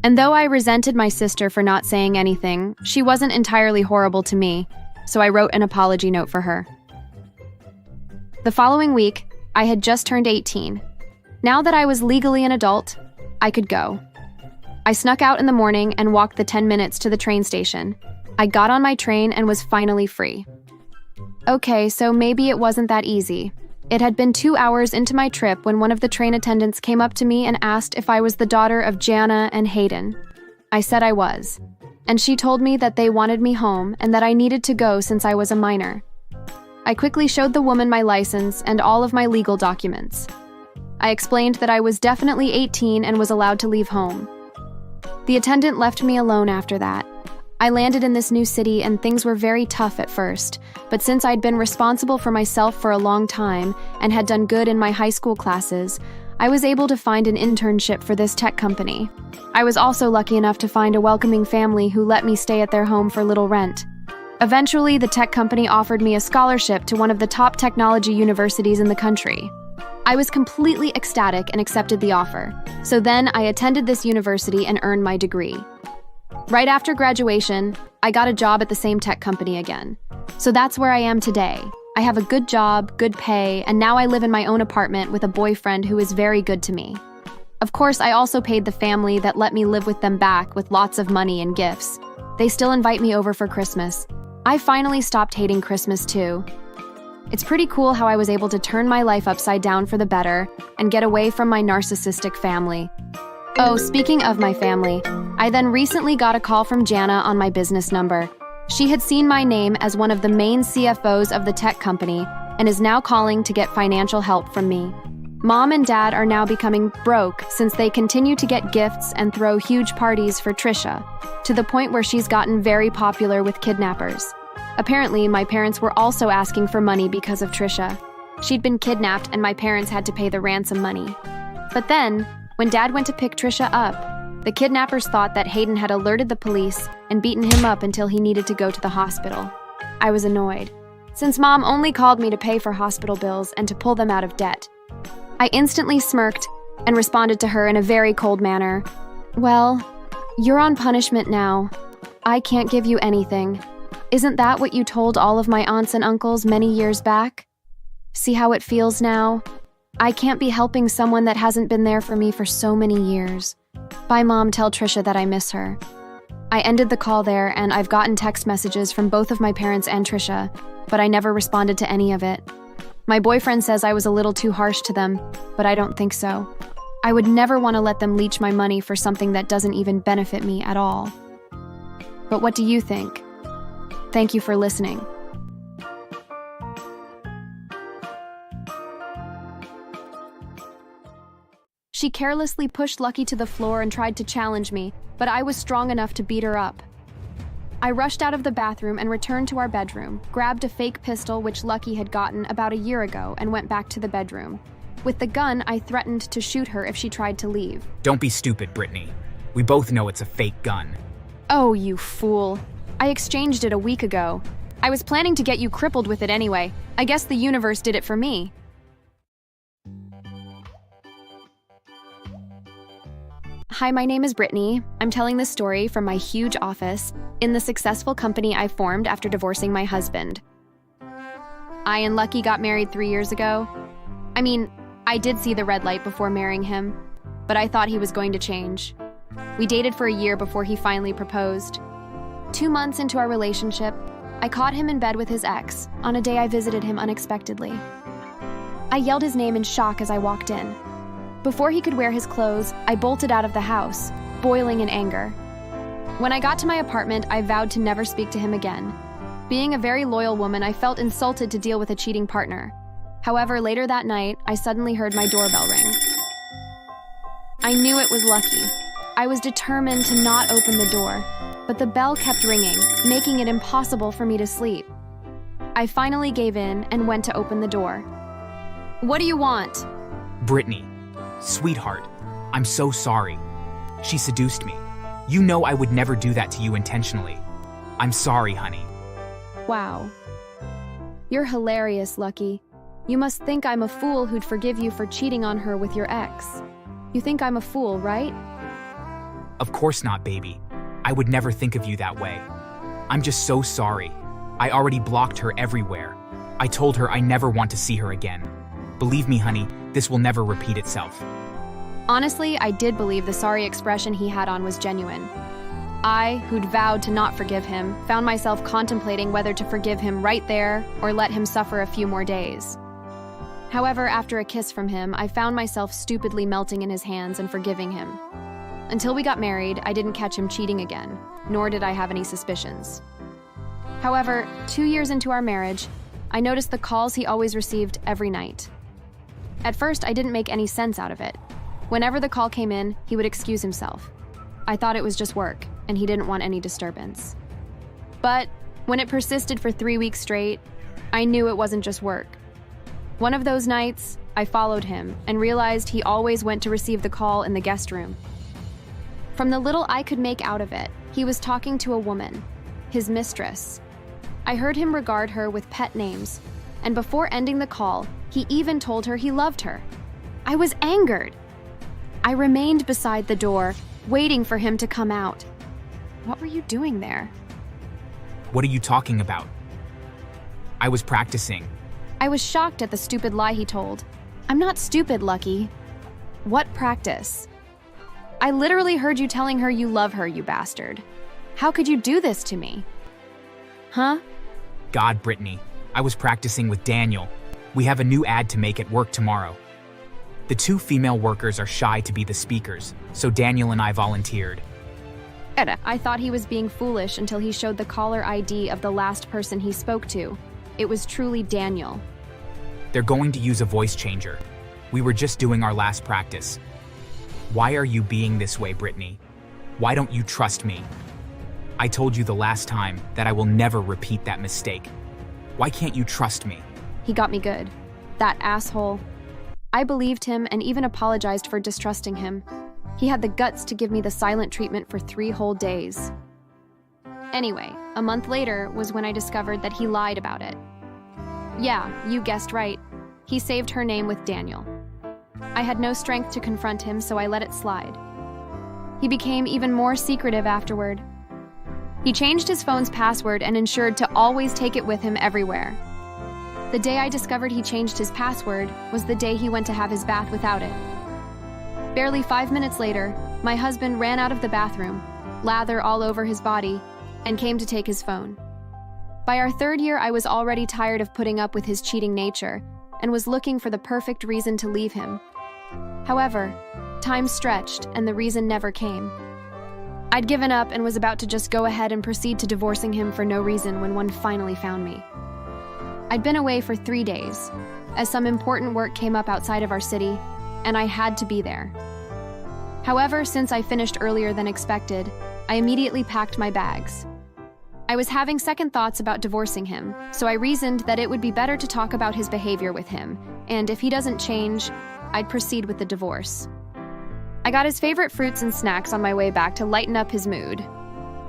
And though I resented my sister for not saying anything, she wasn't entirely horrible to me, so I wrote an apology note for her. The following week, I had just turned 18. Now that I was legally an adult, I could go. I snuck out in the morning and walked the 10 minutes to the train station. I got on my train and was finally free. Okay, so maybe it wasn't that easy. It had been 2 hours into my trip when one of the train attendants came up to me and asked if I was the daughter of Jana and Hayden. I said I was. and she told me that they wanted me home and that I needed to go since I was a minor. I quickly showed the woman my license and all of my legal documents. I explained that I was definitely 18 and was allowed to leave home. The attendant left me alone after that. I landed in this new city and things were very tough at first, but since I'd been responsible for myself for a long time and had done good in my high school classes, I was able to find an internship for this tech company. I was also lucky enough to find a welcoming family who let me stay at their home for little rent. Eventually, the tech company offered me a scholarship to one of the top technology universities in the country. I was completely ecstatic and accepted the offer. So then I attended this university and earned my degree. Right after graduation, I got a job at the same tech company again. So that's where I am today. I have a good job, good pay, and now I live in my own apartment with a boyfriend who is very good to me. Of course, I also paid the family that let me live with them back with lots of money and gifts. They still invite me over for Christmas. I finally stopped hating Christmas too. It's pretty cool how I was able to turn my life upside down for the better and get away from my narcissistic family. Oh, speaking of my family, I then recently got a call from Jana on my business number. She had seen my name as one of the main CFOs of the tech company and is now calling to get financial help from me. Mom and Dad are now becoming broke since they continue to get gifts and throw huge parties for Trisha, to the point where she's gotten very popular with kidnappers. Apparently, my parents were also asking for money because of Trisha. She'd been kidnapped and my parents had to pay the ransom money. But then, when Dad went to pick Trisha up, the kidnappers thought that Hayden had alerted the police and beaten him up until he needed to go to the hospital. I was annoyed, since Mom only called me to pay for hospital bills and to pull them out of debt. I instantly smirked and responded to her in a very cold manner. Well, you're on punishment now. I can't give you anything. Isn't that what you told all of my aunts and uncles many years back? See how it feels now? I can't be helping someone that hasn't been there for me for so many years. Bye, Mom. Tell Trisha that I miss her. I ended the call there, and I've gotten text messages from both of my parents and Trisha, but I never responded to any of it. My boyfriend says I was a little too harsh to them, but I don't think so. I would never want to let them leech my money for something that doesn't even benefit me at all. But what do you think? Thank you for listening. She carelessly pushed Lucky to the floor and tried to challenge me, but I was strong enough to beat her up. I rushed out of the bathroom and returned to our bedroom, grabbed a fake pistol which Lucky had gotten about a year ago, and went back to the bedroom. With the gun, I threatened to shoot her if she tried to leave. Don't be stupid, Brittany. We both know it's a fake gun. Oh, you fool. I exchanged it a week ago. I was planning to get you crippled with it anyway. I guess the universe did it for me. Hi, my name is Brittany. I'm telling this story from my huge office in the successful company I formed after divorcing my husband. I and Lucky got married 3 years ago. I mean, I did see the red light before marrying him, but I thought he was going to change. We dated for a year before he finally proposed. 2 months into our relationship, I caught him in bed with his ex on a day I visited him unexpectedly. I yelled his name in shock as I walked in. Before he could wear his clothes, I bolted out of the house, boiling in anger. When I got to my apartment, I vowed to never speak to him again. Being a very loyal woman, I felt insulted to deal with a cheating partner. However, later that night, I suddenly heard my doorbell ring. I knew it was Lucky. I was determined to not open the door, but the bell kept ringing, making it impossible for me to sleep. I finally gave in and went to open the door. What do you want? Brittany, sweetheart, I'm so sorry. She seduced me. You know I would never do that to you intentionally. I'm sorry, honey. Wow. You're hilarious, Lucky. You must think I'm a fool who'd forgive you for cheating on her with your ex. You think I'm a fool, right? Of course not, baby. I would never think of you that way. I'm just so sorry. I already blocked her everywhere. I told her I never want to see her again. Believe me, honey, this will never repeat itself. Honestly, I did believe the sorry expression he had on was genuine. I, who'd vowed to not forgive him, found myself contemplating whether to forgive him right there or let him suffer a few more days. However, after a kiss from him, I found myself stupidly melting in his hands and forgiving him. Until we got married, I didn't catch him cheating again, nor did I have any suspicions. However, 2 years into our marriage, I noticed the calls he always received every night. At first, I didn't make any sense out of it. Whenever the call came in, he would excuse himself. I thought it was just work, and he didn't want any disturbance. But when it persisted for 3 weeks straight, I knew it wasn't just work. One of those nights, I followed him and realized he always went to receive the call in the guest room. From the little I could make out of it, he was talking to a woman, his mistress. I heard him regard her with pet names, and before ending the call, he even told her he loved her. I was angered. I remained beside the door, waiting for him to come out. What were you doing there? What are you talking about? I was practicing. I was shocked at the stupid lie he told. I'm not stupid, Lucky. What practice? I literally heard you telling her you love her, you bastard. How could you do this to me? Huh? God, Brittany. I was practicing with Daniel. We have a new ad to make at work tomorrow. The 2 female workers are shy to be the speakers, so Daniel and I volunteered. I thought he was being foolish until he showed the caller ID of the last person he spoke to. It was truly Daniel. They're going to use a voice changer. We were just doing our last practice. Why are you being this way, Brittany? Why don't you trust me? I told you the last time that I will never repeat that mistake. Why can't you trust me? He got me good. That asshole. I believed him and even apologized for distrusting him. He had the guts to give me the silent treatment for 3 whole days. Anyway, a month later was when I discovered that he lied about it. Yeah, you guessed right. He saved her name with Daniel. I had no strength to confront him, so I let it slide. He became even more secretive afterward. He changed his phone's password and ensured to always take it with him everywhere. The day I discovered he changed his password was the day he went to have his bath without it. Barely 5 minutes later, my husband ran out of the bathroom, lather all over his body, and came to take his phone. By our 3rd year, I was already tired of putting up with his cheating nature and was looking for the perfect reason to leave him. However, time stretched and the reason never came. I'd given up and was about to just go ahead and proceed to divorcing him for no reason when one finally found me. I'd been away for 3 days, as some important work came up outside of our city, and I had to be there. However, since I finished earlier than expected, I immediately packed my bags. I was having second thoughts about divorcing him, so I reasoned that it would be better to talk about his behavior with him, and if he doesn't change, I'd proceed with the divorce. I got his favorite fruits and snacks on my way back to lighten up his mood.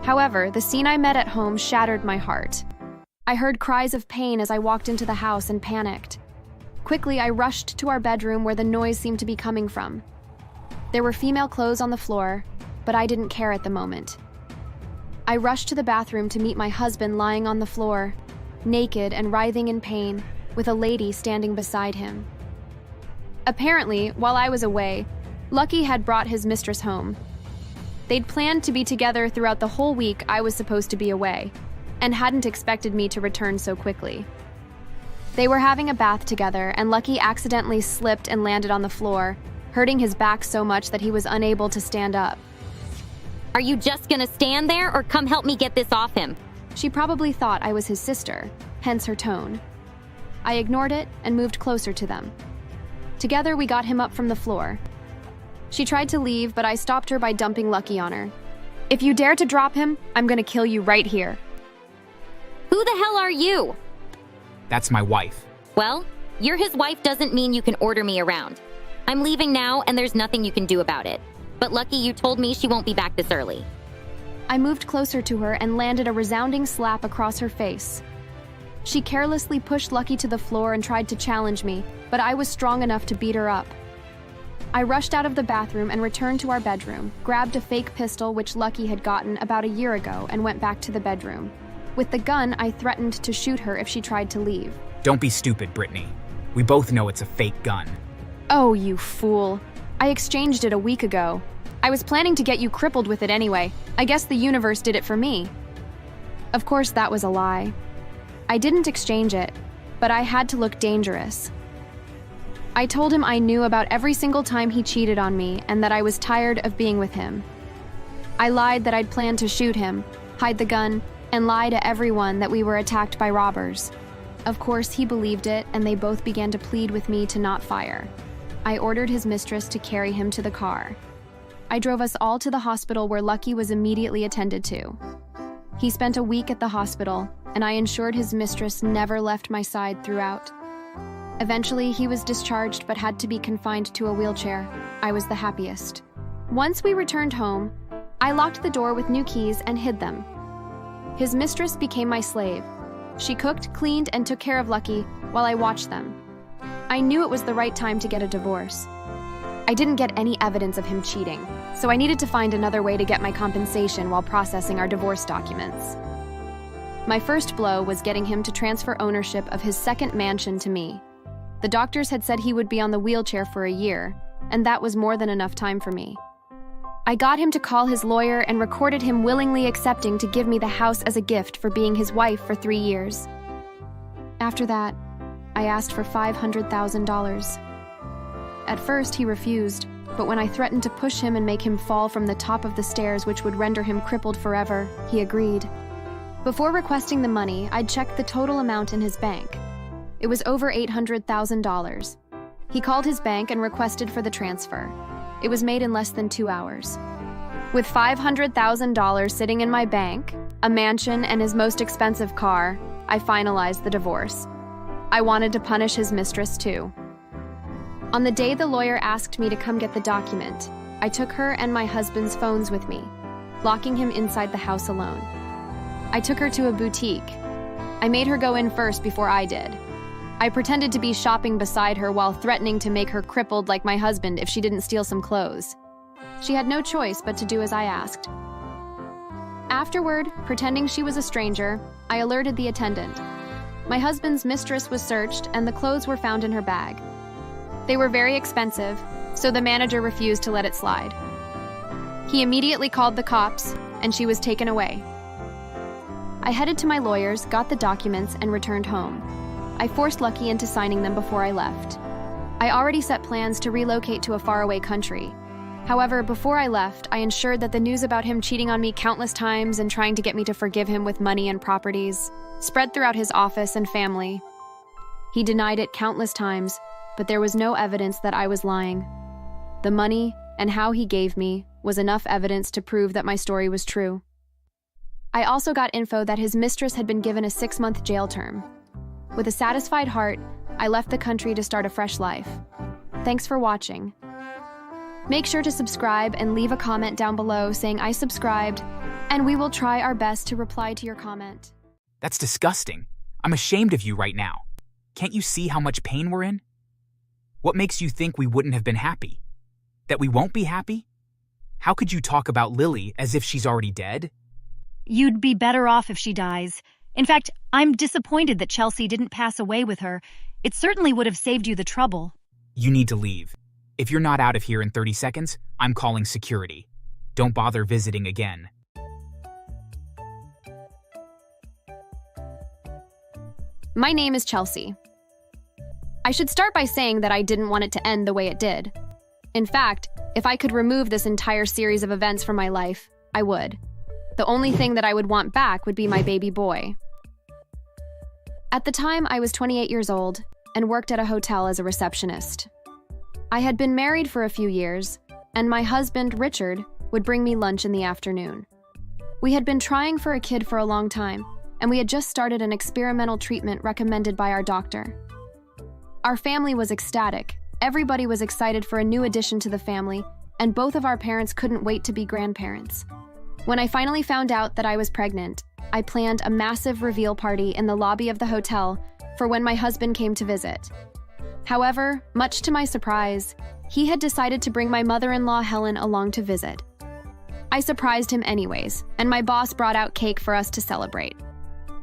However, the scene I met at home shattered my heart. I heard cries of pain as I walked into the house and panicked. Quickly, I rushed to our bedroom where the noise seemed to be coming from. There were female clothes on the floor, but I didn't care at the moment. I rushed to the bathroom to meet my husband lying on the floor, naked and writhing in pain, with a lady standing beside him. Apparently, while I was away, Lucky had brought his mistress home. They'd planned to be together throughout the whole week I was supposed to be away, and hadn't expected me to return so quickly. They were having a bath together, and Lucky accidentally slipped and landed on the floor, hurting his back so much that he was unable to stand up. Are you just gonna stand there or come help me get this off him? She probably thought I was his sister, hence her tone. I ignored it and moved closer to them. Together, we got him up from the floor. She tried to leave, but I stopped her by dumping Lucky on her. If you dare to drop him, I'm gonna kill you right here. Who the hell are you? That's my wife. Well, you're his wife doesn't mean you can order me around. I'm leaving now and there's nothing you can do about it. But Lucky, you told me she won't be back this early. I moved closer to her and landed a resounding slap across her face. She carelessly pushed Lucky to the floor and tried to challenge me, but I was strong enough to beat her up. I rushed out of the bathroom and returned to our bedroom, grabbed a fake pistol which Lucky had gotten about a year ago, and went back to the bedroom. With the gun, I threatened to shoot her if she tried to leave. Don't be stupid, Brittany. We both know it's a fake gun. Oh, you fool. I exchanged it a week ago. I was planning to get you crippled with it anyway. I guess the universe did it for me. Of course, that was a lie. I didn't exchange it, but I had to look dangerous. I told him I knew about every single time he cheated on me and that I was tired of being with him. I lied that I'd planned to shoot him, hide the gun, and lie to everyone that we were attacked by robbers. Of course, he believed it, and they both began to plead with me to not fire. I ordered his mistress to carry him to the car. I drove us all to the hospital where Lucky was immediately attended to. He spent a week at the hospital, and I ensured his mistress never left my side throughout. Eventually, he was discharged but had to be confined to a wheelchair. I was the happiest. Once we returned home, I locked the door with new keys and hid them. His mistress became my slave. She cooked, cleaned, and took care of Lucky while I watched them. I knew it was the right time to get a divorce. I didn't get any evidence of him cheating, so I needed to find another way to get my compensation while processing our divorce documents. My first blow was getting him to transfer ownership of his second mansion to me. The doctors had said he would be on the wheelchair for a year, and that was more than enough time for me. I got him to call his lawyer and recorded him willingly accepting to give me the house as a gift for being his wife for 3 years. After that, I asked for $500,000. At first, he refused, but when I threatened to push him and make him fall from the top of the stairs, which would render him crippled forever, he agreed. Before requesting the money, I'd checked the total amount in his bank. It was over $800,000. He called his bank and requested for the transfer. It was made in less than 2 hours. With $500,000 sitting in my bank, a mansion, and his most expensive car, I finalized the divorce. I wanted to punish his mistress too. On the day the lawyer asked me to come get the document, I took her and my husband's phones with me, locking him inside the house alone. I took her to a boutique. I made her go in first before I did. I pretended to be shopping beside her while threatening to make her crippled like my husband if she didn't steal some clothes. She had no choice but to do as I asked. Afterward, pretending she was a stranger, I alerted the attendant. My husband's mistress was searched and the clothes were found in her bag. They were very expensive, so the manager refused to let it slide. He immediately called the cops, and she was taken away. I headed to my lawyers, got the documents, and returned home. I forced Lucky into signing them before I left. I already set plans to relocate to a faraway country. However, before I left, I ensured that the news about him cheating on me countless times and trying to get me to forgive him with money and properties spread throughout his office and family. He denied it countless times, but there was no evidence that I was lying. The money and how he gave me was enough evidence to prove that my story was true. I also got info that his mistress had been given a 6-month jail term. With a satisfied heart, I left the country to start a fresh life. Thanks for watching. Make sure to subscribe and leave a comment down below saying I subscribed, and we will try our best to reply to your comment. That's disgusting. I'm ashamed of you right now. Can't you see how much pain we're in? What makes you think we wouldn't have been happy? That we won't be happy? How could you talk about Lily as if she's already dead? You'd be better off if she dies. In fact, I'm disappointed that Chelsea didn't pass away with her. It certainly would have saved you the trouble. You need to leave. If you're not out of here in 30 seconds, I'm calling security. Don't bother visiting again. My name is Chelsea. I should start by saying that I didn't want it to end the way it did. In fact, if I could remove this entire series of events from my life, I would. The only thing that I would want back would be my baby boy. At the time, I was 28 years old and worked at a hotel as a receptionist. I had been married for a few years, and my husband, Richard, would bring me lunch in the afternoon. We had been trying for a kid for a long time, and we had just started an experimental treatment recommended by our doctor. Our family was ecstatic. Everybody was excited for a new addition to the family, and both of our parents couldn't wait to be grandparents. When I finally found out that I was pregnant, I planned a massive reveal party in the lobby of the hotel for when my husband came to visit. However, much to my surprise, he had decided to bring my mother-in-law Helen along to visit. I surprised him anyways, and my boss brought out cake for us to celebrate.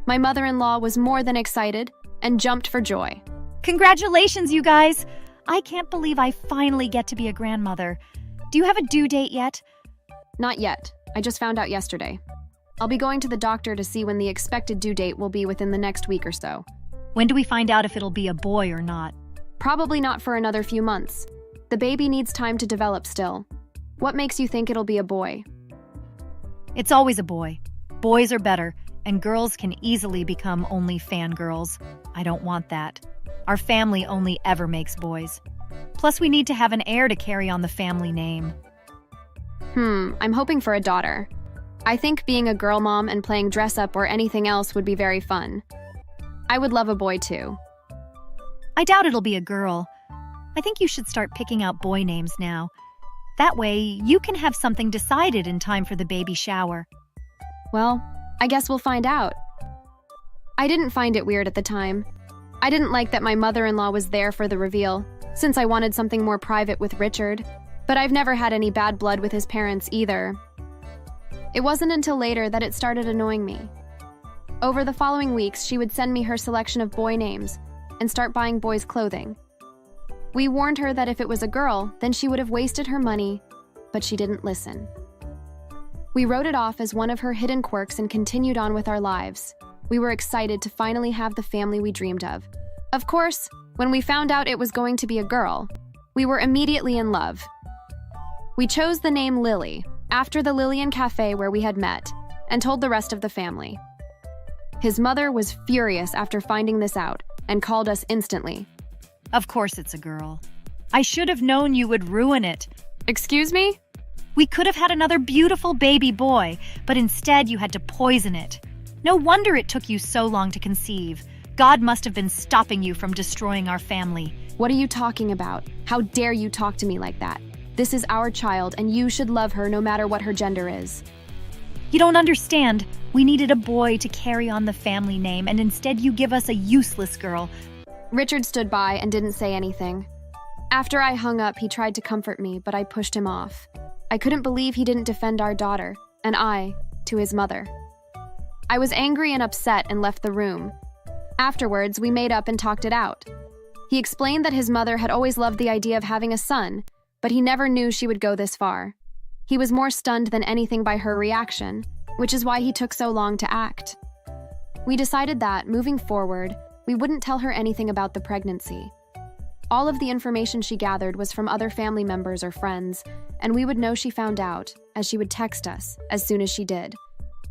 My mother-in-law was more than excited and jumped for joy. Congratulations, you guys! I can't believe I finally get to be a grandmother. Do you have a due date yet? Not yet. I just found out yesterday. I'll be going to the doctor to see when the expected due date will be within the next week or so. When do we find out if it'll be a boy or not? Probably not for another few months. The baby needs time to develop still. What makes you think it'll be a boy? It's always a boy. Boys are better, and girls can easily become only fangirls. I don't want that. Our family only ever makes boys. Plus, we need to have an heir to carry on the family name. I'm hoping for a daughter. I think being a girl mom and playing dress up or anything else would be very fun. I would love a boy too. I doubt it'll be a girl. I think you should start picking out boy names now. That way, you can have something decided in time for the baby shower. Well, I guess we'll find out. I didn't find it weird at the time. I didn't like that my mother-in-law was there for the reveal, since I wanted something more private with Richard. But I've never had any bad blood with his parents either. It wasn't until later that it started annoying me. Over the following weeks, she would send me her selection of boy names and start buying boys' clothing. We warned her that if it was a girl, then she would have wasted her money, but she didn't listen. We wrote it off as one of her hidden quirks and continued on with our lives. We were excited to finally have the family we dreamed of. Of course, when we found out it was going to be a girl, we were immediately in love. We chose the name Lily, after the Lillian Cafe where we had met, and told the rest of the family. His mother was furious after finding this out and called us instantly. Of course it's a girl. I should have known you would ruin it. Excuse me? We could have had another beautiful baby boy, but instead you had to poison it. No wonder it took you so long to conceive. God must have been stopping you from destroying our family. What are you talking about? How dare you talk to me like that? This is our child, and you should love her no matter what her gender is. You don't understand. We needed a boy to carry on the family name, and instead you give us a useless girl. Richard stood by and didn't say anything. After I hung up, he tried to comfort me, but I pushed him off. I couldn't believe he didn't defend our daughter, and I, to his mother. I was angry and upset and left the room. Afterwards, we made up and talked it out. He explained that his mother had always loved the idea of having a son, but he never knew she would go this far. He was more stunned than anything by her reaction, which is why he took so long to act. We decided that, moving forward, we wouldn't tell her anything about the pregnancy. All of the information she gathered was from other family members or friends, and we would know she found out, as she would text us as soon as she did.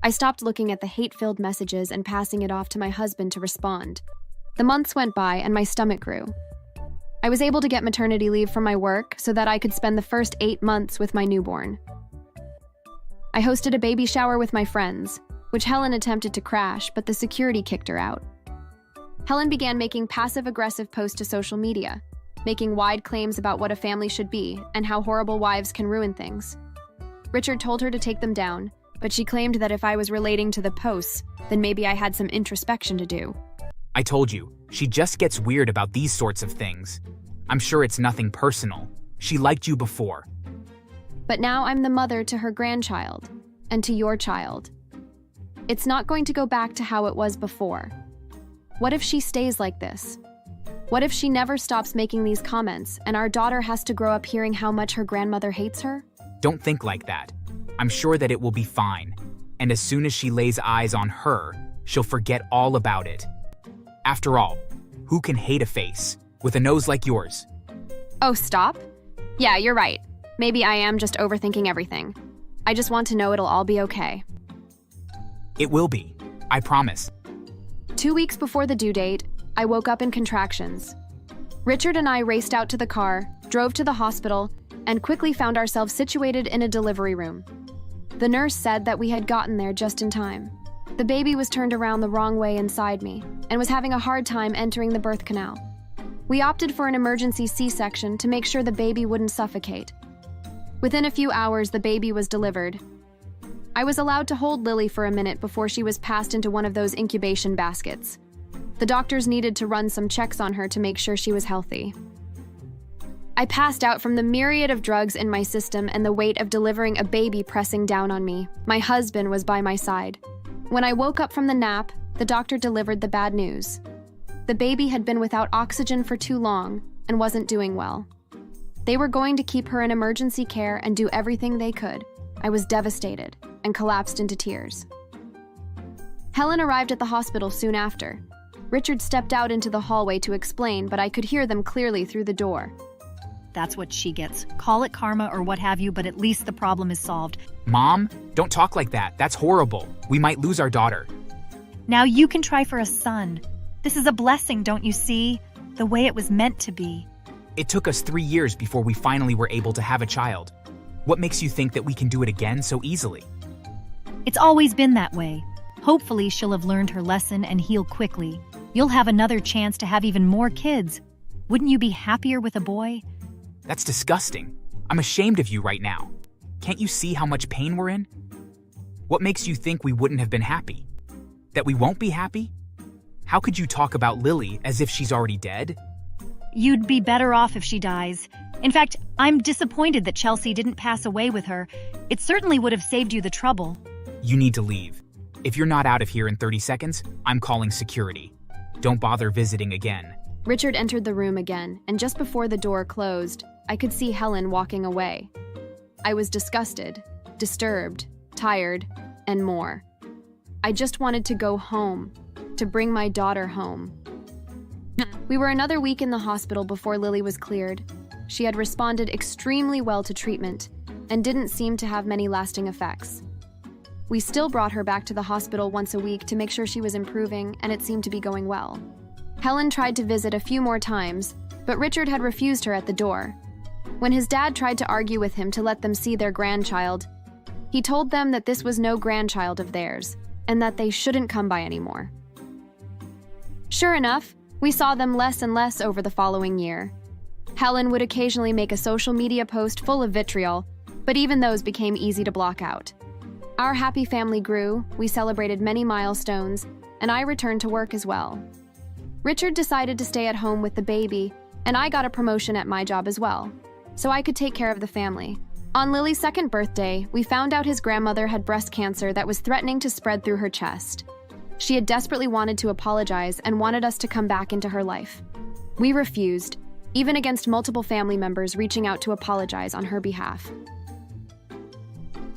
I stopped looking at the hate-filled messages and passing it off to my husband to respond. The months went by and my stomach grew. I was able to get maternity leave from my work so that I could spend the first 8 months with my newborn. I hosted a baby shower with my friends, which Helen attempted to crash, but the security kicked her out. Helen began making passive-aggressive posts to social media, making wide claims about what a family should be and how horrible wives can ruin things. Richard told her to take them down, but she claimed that if I was relating to the posts, then maybe I had some introspection to do. I told you, she just gets weird about these sorts of things. I'm sure it's nothing personal. She liked you before. But now I'm the mother to her grandchild, and to your child. It's not going to go back to how it was before. What if she stays like this? What if she never stops making these comments, and our daughter has to grow up hearing how much her grandmother hates her? Don't think like that. I'm sure that it will be fine. And as soon as she lays eyes on her, she'll forget all about it. After all, who can hate a face with a nose like yours? Oh, stop? Yeah, you're right. Maybe I am just overthinking everything. I just want to know it'll all be okay. It will be. I promise. 2 weeks before the due date, I woke up in contractions. Richard and I raced out to the car, drove to the hospital, and quickly found ourselves situated in a delivery room. The nurse said that we had gotten there just in time. The baby was turned around the wrong way inside me and was having a hard time entering the birth canal. We opted for an emergency C-section to make sure the baby wouldn't suffocate. Within a few hours, the baby was delivered. I was allowed to hold Lily for a minute before she was passed into one of those incubation baskets. The doctors needed to run some checks on her to make sure she was healthy. I passed out from the myriad of drugs in my system and the weight of delivering a baby pressing down on me. My husband was by my side. When I woke up from the nap, the doctor delivered the bad news. The baby had been without oxygen for too long and wasn't doing well. They were going to keep her in emergency care and do everything they could. I was devastated and collapsed into tears. Helen arrived at the hospital soon after. Richard stepped out into the hallway to explain, but I could hear them clearly through the door. That's what she gets. Call it karma or what have you, but at least the problem is solved. Mom, don't talk like that. That's horrible. We might lose our daughter. Now you can try for a son. This is a blessing, don't you see? The way it was meant to be. It took us 3 years before we finally were able to have a child. What makes you think that we can do it again so easily? It's always been that way. Hopefully she'll have learned her lesson and heal quickly. You'll have another chance to have even more kids. Wouldn't you be happier with a boy? That's disgusting. I'm ashamed of you right now. Can't you see how much pain we're in? What makes you think we wouldn't have been happy? That we won't be happy? How could you talk about Lily as if she's already dead? You'd be better off if she dies. In fact, I'm disappointed that Chelsea didn't pass away with her. It certainly would have saved you the trouble. You need to leave. If you're not out of here in 30 seconds, I'm calling security. Don't bother visiting again. Richard entered the room again, and just before the door closed, I could see Helen walking away. I was disgusted, disturbed, tired, and more. I just wanted to go home, to bring my daughter home. We were another week in the hospital before Lily was cleared. She had responded extremely well to treatment and didn't seem to have many lasting effects. We still brought her back to the hospital once a week to make sure she was improving, and it seemed to be going well. Helen tried to visit a few more times, but Richard had refused her at the door. When his dad tried to argue with him to let them see their grandchild, he told them that this was no grandchild of theirs, and that they shouldn't come by anymore. Sure enough, we saw them less and less over the following year. Helen would occasionally make a social media post full of vitriol, but even those became easy to block out. Our happy family grew, we celebrated many milestones, and I returned to work as well. Richard decided to stay at home with the baby, and I got a promotion at my job as well, so I could take care of the family. On Lily's second birthday, we found out his grandmother had breast cancer that was threatening to spread through her chest. She had desperately wanted to apologize and wanted us to come back into her life. We refused, even against multiple family members reaching out to apologize on her behalf.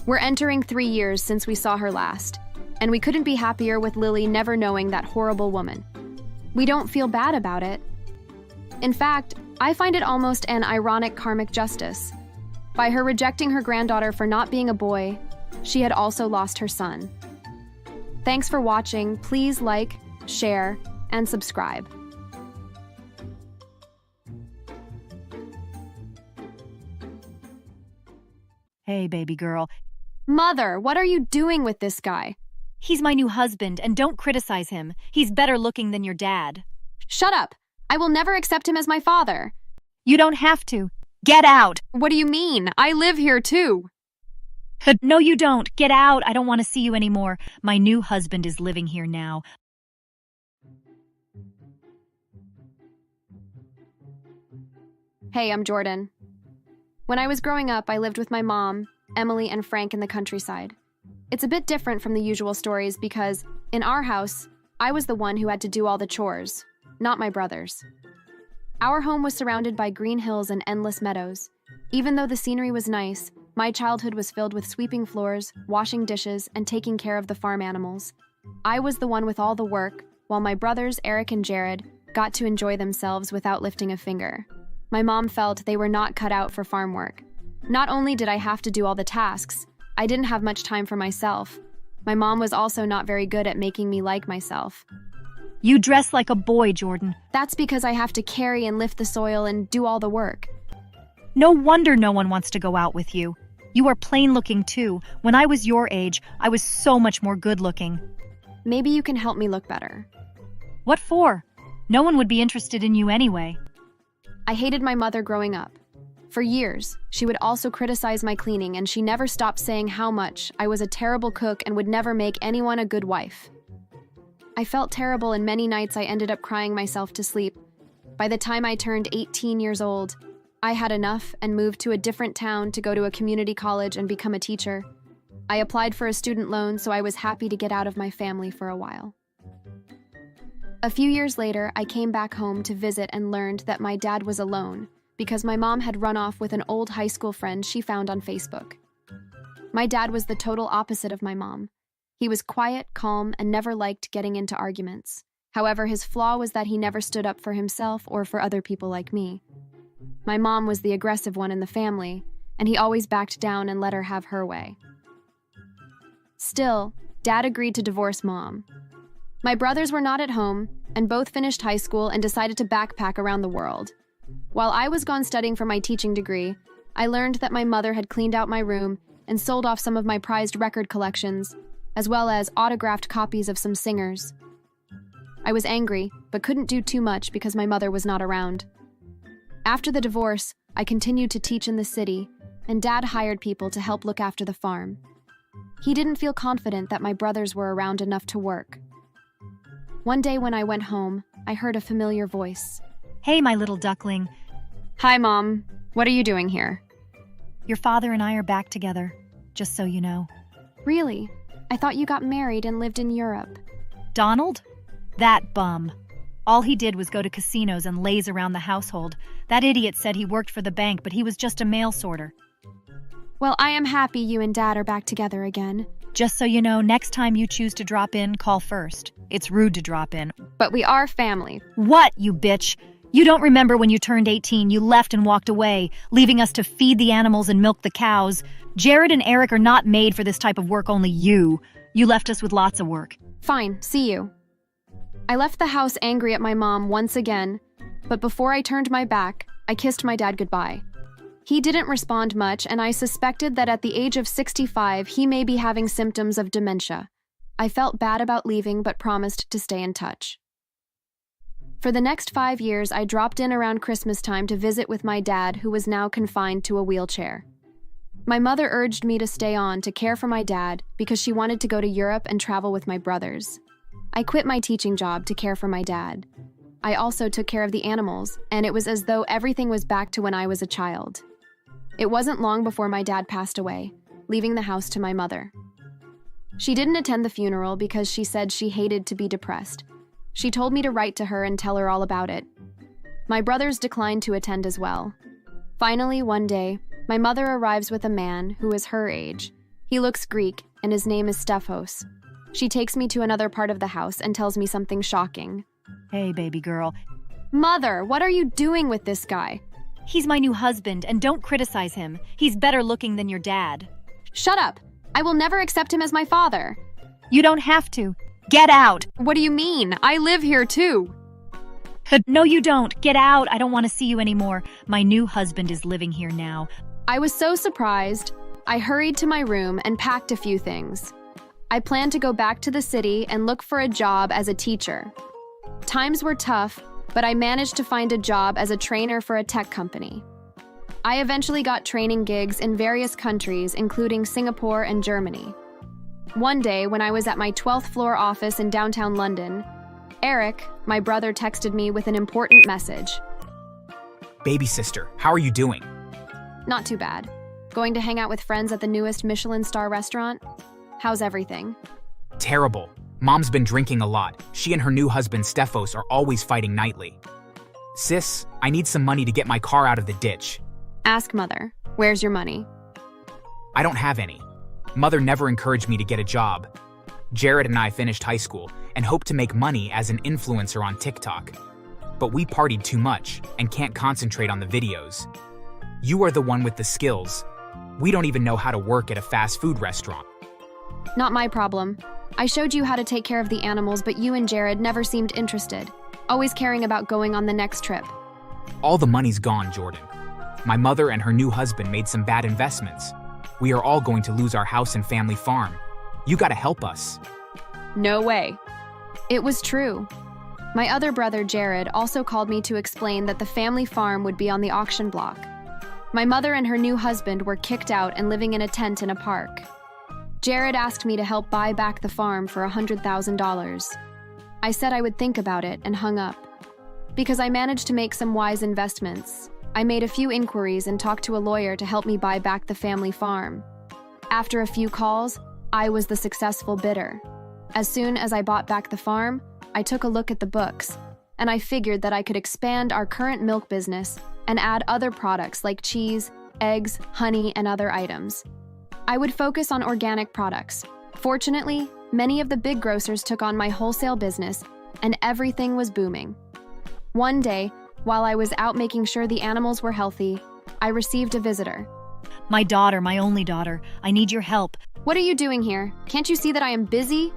We're entering 3 years since we saw her last, and we couldn't be happier with Lily never knowing that horrible woman. We don't feel bad about it. In fact, I find it almost an ironic karmic justice. By her rejecting her granddaughter for not being a boy, she had also lost her son. Thanks for watching. Please like, share, and subscribe. Hey, baby girl. Mother, what are you doing with this guy? He's my new husband, and don't criticize him. He's better looking than your dad. Shut up. I will never accept him as my father. You don't have to. Get out! What do you mean? I live here too. No, you don't. Get out. I don't want to see you anymore. My new husband is living here now. Hey, I'm Jordan. When I was growing up, I lived with my mom, Emily, and Frank in the countryside. It's a bit different from the usual stories because, in our house, I was the one who had to do all the chores, not my brothers. Our home was surrounded by green hills and endless meadows. Even though the scenery was nice, my childhood was filled with sweeping floors, washing dishes, and taking care of the farm animals. I was the one with all the work, while my brothers, Eric and Jared, got to enjoy themselves without lifting a finger. My mom felt they were not cut out for farm work. Not only did I have to do all the tasks, I didn't have much time for myself. My mom was also not very good at making me like myself. You dress like a boy, Jordan. That's because I have to carry and lift the soil and do all the work. No wonder no one wants to go out with you. You are plain looking too. When I was your age, I was so much more good looking. Maybe you can help me look better. What for? No one would be interested in you anyway. I hated my mother growing up. For years, she would also criticize my cleaning, and she never stopped saying how much I was a terrible cook and would never make anyone a good wife. I felt terrible, and many nights I ended up crying myself to sleep. By the time I turned 18 years old, I had enough and moved to a different town to go to a community college and become a teacher. I applied for a student loan, so I was happy to get out of my family for a while. A few years later, I came back home to visit and learned that my dad was alone because my mom had run off with an old high school friend she found on Facebook. My dad was the total opposite of my mom. He was quiet, calm, and never liked getting into arguments. However, his flaw was that he never stood up for himself or for other people like me. My mom was the aggressive one in the family, and he always backed down and let her have her way. Still, Dad agreed to divorce Mom. My brothers were not at home, and both finished high school and decided to backpack around the world. While I was gone studying for my teaching degree, I learned that my mother had cleaned out my room and sold off some of my prized record collections, as well as autographed copies of some singers. I was angry, but couldn't do too much because my mother was not around. After the divorce, I continued to teach in the city, and Dad hired people to help look after the farm. He didn't feel confident that my brothers were around enough to work. One day when I went home, I heard a familiar voice. Hey, my little duckling. Hi, Mom. What are you doing here? Your father and I are back together, just so you know. Really? I thought you got married and lived in Europe. Donald? That bum. All he did was go to casinos and laze around the household. That idiot said he worked for the bank, but he was just a mail sorter. Well, I am happy you and Dad are back together again. Just so you know, next time you choose to drop in, call first. It's rude to drop in. But we are family. What, you bitch? You don't remember when you turned 18, you left and walked away, leaving us to feed the animals and milk the cows. Jared and Eric are not made for this type of work, only you. You left us with lots of work. Fine, see you. I left the house angry at my mom once again, but before I turned my back, I kissed my dad goodbye. He didn't respond much, and I suspected that at the age of 65, he may be having symptoms of dementia. I felt bad about leaving, but promised to stay in touch. For the next 5 years, I dropped in around Christmas time to visit with my dad, who was now confined to a wheelchair. My mother urged me to stay on to care for my dad because she wanted to go to Europe and travel with my brothers. I quit my teaching job to care for my dad. I also took care of the animals, and it was as though everything was back to when I was a child. It wasn't long before my dad passed away, leaving the house to my mother. She didn't attend the funeral because she said she hated to be depressed. She told me to write to her and tell her all about it. My brothers declined to attend as well. Finally, one day, my mother arrives with a man who is her age. He looks Greek, and his name is Stephos. She takes me to another part of the house and tells me something shocking. Hey, baby girl. Mother, what are you doing with this guy? He's my new husband, and don't criticize him. He's better looking than your dad. Shut up! I will never accept him as my father. You don't have to. Get out! What do you mean? I live here too. No, you don't. Get out. I don't want to see you anymore. My new husband is living here now. I was so surprised. I hurried to my room and packed a few things. I planned to go back to the city and look for a job as a teacher. Times were tough, but I managed to find a job as a trainer for a tech company. I eventually got training gigs in various countries, including Singapore and Germany. One day, when I was at my 12th floor office in downtown London, Eric, my brother, texted me with an important message. Baby sister, how are you doing? Not too bad. Going to hang out with friends at the newest Michelin star restaurant? How's everything? Terrible. Mom's been drinking a lot. She and her new husband, Stephos, are always fighting nightly. Sis, I need some money to get my car out of the ditch. Ask Mother. Where's your money? I don't have any. Mother never encouraged me to get a job. Jared and I finished high school and hoped to make money as an influencer on TikTok. But we partied too much and can't concentrate on the videos. You are the one with the skills. We don't even know how to work at a fast food restaurant. Not my problem. I showed you how to take care of the animals, but you and Jared never seemed interested, always caring about going on the next trip. All the money's gone, Jordan. My mother and her new husband made some bad investments. We are all going to lose our house and family farm. You gotta help us. No way. It was true. My other brother, Jared, also called me to explain that the family farm would be on the auction block. My mother and her new husband were kicked out and living in a tent in a park. Jared asked me to help buy back the farm for $100,000. I said I would think about it and hung up. Because I managed to make some wise investments, I made a few inquiries and talked to a lawyer to help me buy back the family farm. After a few calls, I was the successful bidder. As soon as I bought back the farm, I took a look at the books, and I figured that I could expand our current milk business and add other products like cheese, eggs, honey, and other items. I would focus on organic products. Fortunately, many of the big grocers took on my wholesale business, and everything was booming. One day, while I was out making sure the animals were healthy, I received a visitor. My daughter, my only daughter. I need your help. What are you doing here? Can't you see that I am busy?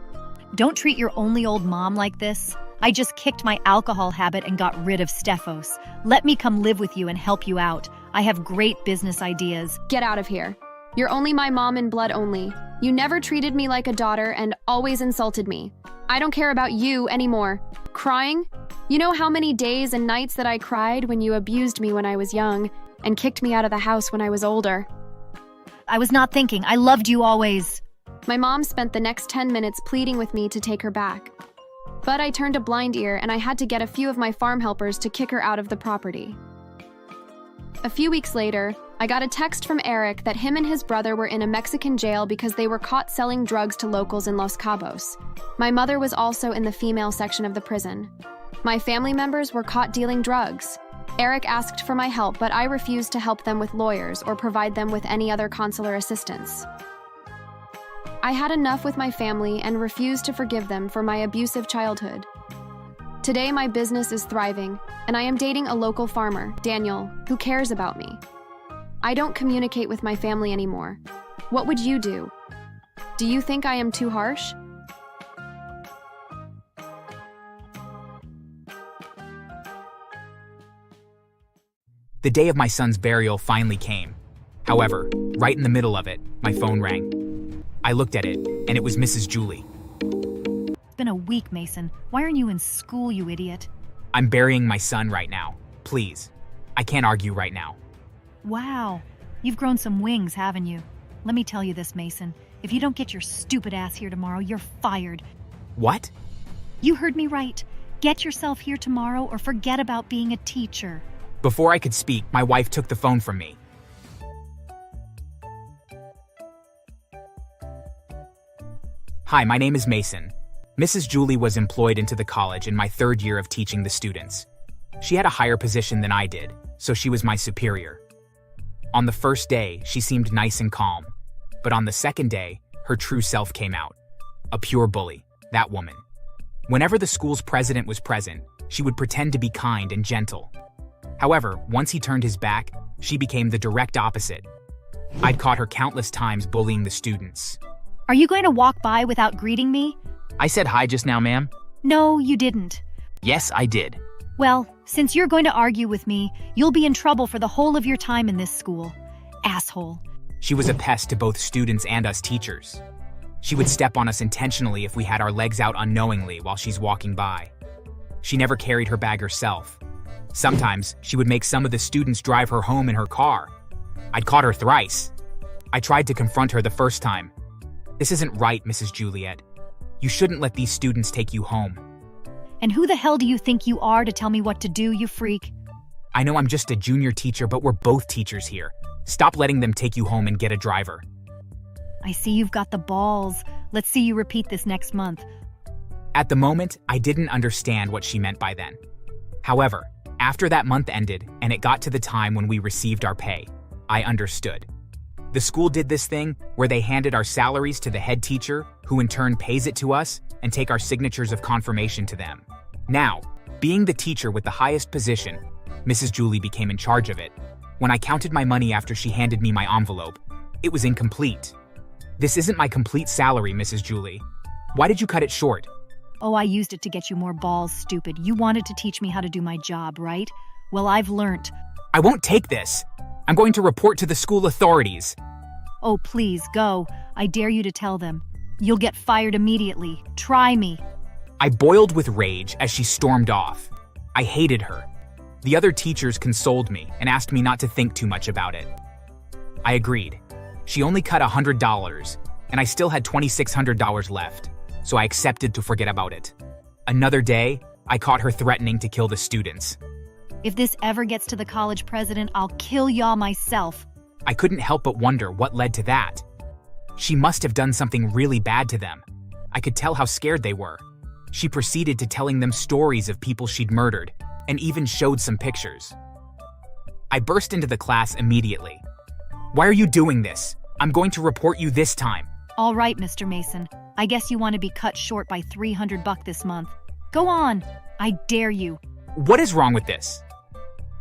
Don't treat your only old mom like this. I just kicked my alcohol habit and got rid of Stephos. Let me come live with you and help you out. I have great business ideas. Get out of here. You're only my mom in blood only. You never treated me like a daughter and always insulted me. I don't care about you anymore. Crying? You know how many days and nights that I cried when you abused me when I was young and kicked me out of the house when I was older? I was not thinking. I loved you always. My mom spent the next 10 minutes pleading with me to take her back. But I turned a blind ear and I had to get a few of my farm helpers to kick her out of the property. A few weeks later, I got a text from Eric that him and his brother were in a Mexican jail because they were caught selling drugs to locals in Los Cabos. My mother was also in the female section of the prison. My family members were caught dealing drugs. Eric asked for my help, but I refused to help them with lawyers or provide them with any other consular assistance. I had enough with my family and refused to forgive them for my abusive childhood. Today, my business is thriving, and I am dating a local farmer, Daniel, who cares about me. I don't communicate with my family anymore. What would you do? Do you think I am too harsh? The day of my son's burial finally came. However, right in the middle of it, my phone rang. I looked at it, and it was Mrs. Julie. It's been a week, Mason. Why aren't you in school, you idiot? I'm burying my son right now. Please. I can't argue right now. Wow. You've grown some wings, haven't you? Let me tell you this, Mason. If you don't get your stupid ass here tomorrow, you're fired. What? You heard me right. Get yourself here tomorrow or forget about being a teacher. Before I could speak, my wife took the phone from me. Hi, my name is Mason. Mrs. Julie was employed into the college in my third year of teaching the students. She had a higher position than I did, so she was my superior. On the first day, she seemed nice and calm, but on the second day, her true self came out. A pure bully, that woman. Whenever the school's president was present, she would pretend to be kind and gentle. However, once he turned his back, she became the direct opposite. I'd caught her countless times bullying the students. Are you going to walk by without greeting me? I said hi just now, ma'am. No, you didn't. Yes, I did. Well, since you're going to argue with me, you'll be in trouble for the whole of your time in this school. Asshole. She was a pest to both students and us teachers. She would step on us intentionally if we had our legs out unknowingly while she's walking by. She never carried her bag herself. Sometimes, she would make some of the students drive her home in her car. I'd caught her thrice. I tried to confront her the first time. This isn't right, Mrs. Juliet. You shouldn't let these students take you home. And who the hell do you think you are to tell me what to do, you freak? I know I'm just a junior teacher, but we're both teachers here. Stop letting them take you home and get a driver. I see you've got the balls. Let's see you repeat this next month. At the moment, I didn't understand what she meant by then. However, after that month ended and it got to the time when we received our pay, I understood. The school did this thing where they handed our salaries to the head teacher, who in turn pays it to us, and take our signatures of confirmation to them. Now, being the teacher with the highest position, Mrs. Julie became in charge of it. When I counted my money after she handed me my envelope, it was incomplete. This isn't my complete salary, Mrs. Julie. Why did you cut it short? Oh, I used it to get you more balls, stupid. You wanted to teach me how to do my job, right? Well, I've learned. I won't take this. I'm going to report to the school authorities. Oh, please, go. I dare you to tell them. You'll get fired immediately. Try me. I boiled with rage as she stormed off. I hated her. The other teachers consoled me and asked me not to think too much about it. I agreed. She only cut $100, and I still had $2,600 left, so I accepted to forget about it. Another day, I caught her threatening to kill the students. If this ever gets to the college president, I'll kill y'all myself. I couldn't help but wonder what led to that. She must have done something really bad to them. I could tell how scared they were. She proceeded to telling them stories of people she'd murdered, and even showed some pictures. I burst into the class immediately. Why are you doing this? I'm going to report you this time. All right, Mr. Mason. I guess you want to be cut short by $300 this month. Go on. I dare you. What is wrong with this?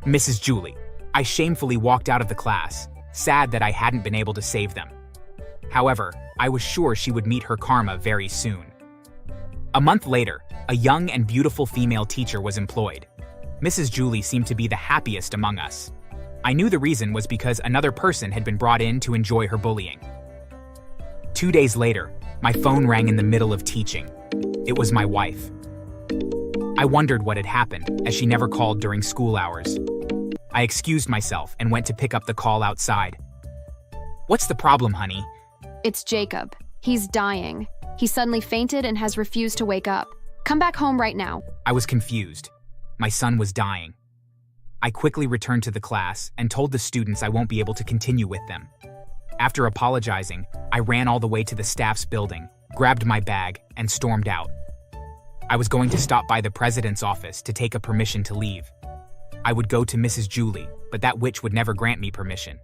Mrs. Julie. I shamefully walked out of the class, sad that I hadn't been able to save them. However, I was sure she would meet her karma very soon. A month later, a young and beautiful female teacher was employed. Mrs. Julie seemed to be the happiest among us. I knew the reason was because another person had been brought in to enjoy her bullying. 2 days later, my phone rang in the middle of teaching. It was my wife. I wondered what had happened, as she never called during school hours. I excused myself and went to pick up the call outside. What's the problem, honey? It's Jacob. He's dying. He suddenly fainted and has refused to wake up. Come back home right now. I was confused. My son was dying. I quickly returned to the class and told the students I won't be able to continue with them. After apologizing, I ran all the way to the staff's building, grabbed my bag, and stormed out. I was going to stop by the president's office to take a permission to leave. I would go to Mrs. Julie, but that witch would never grant me permission.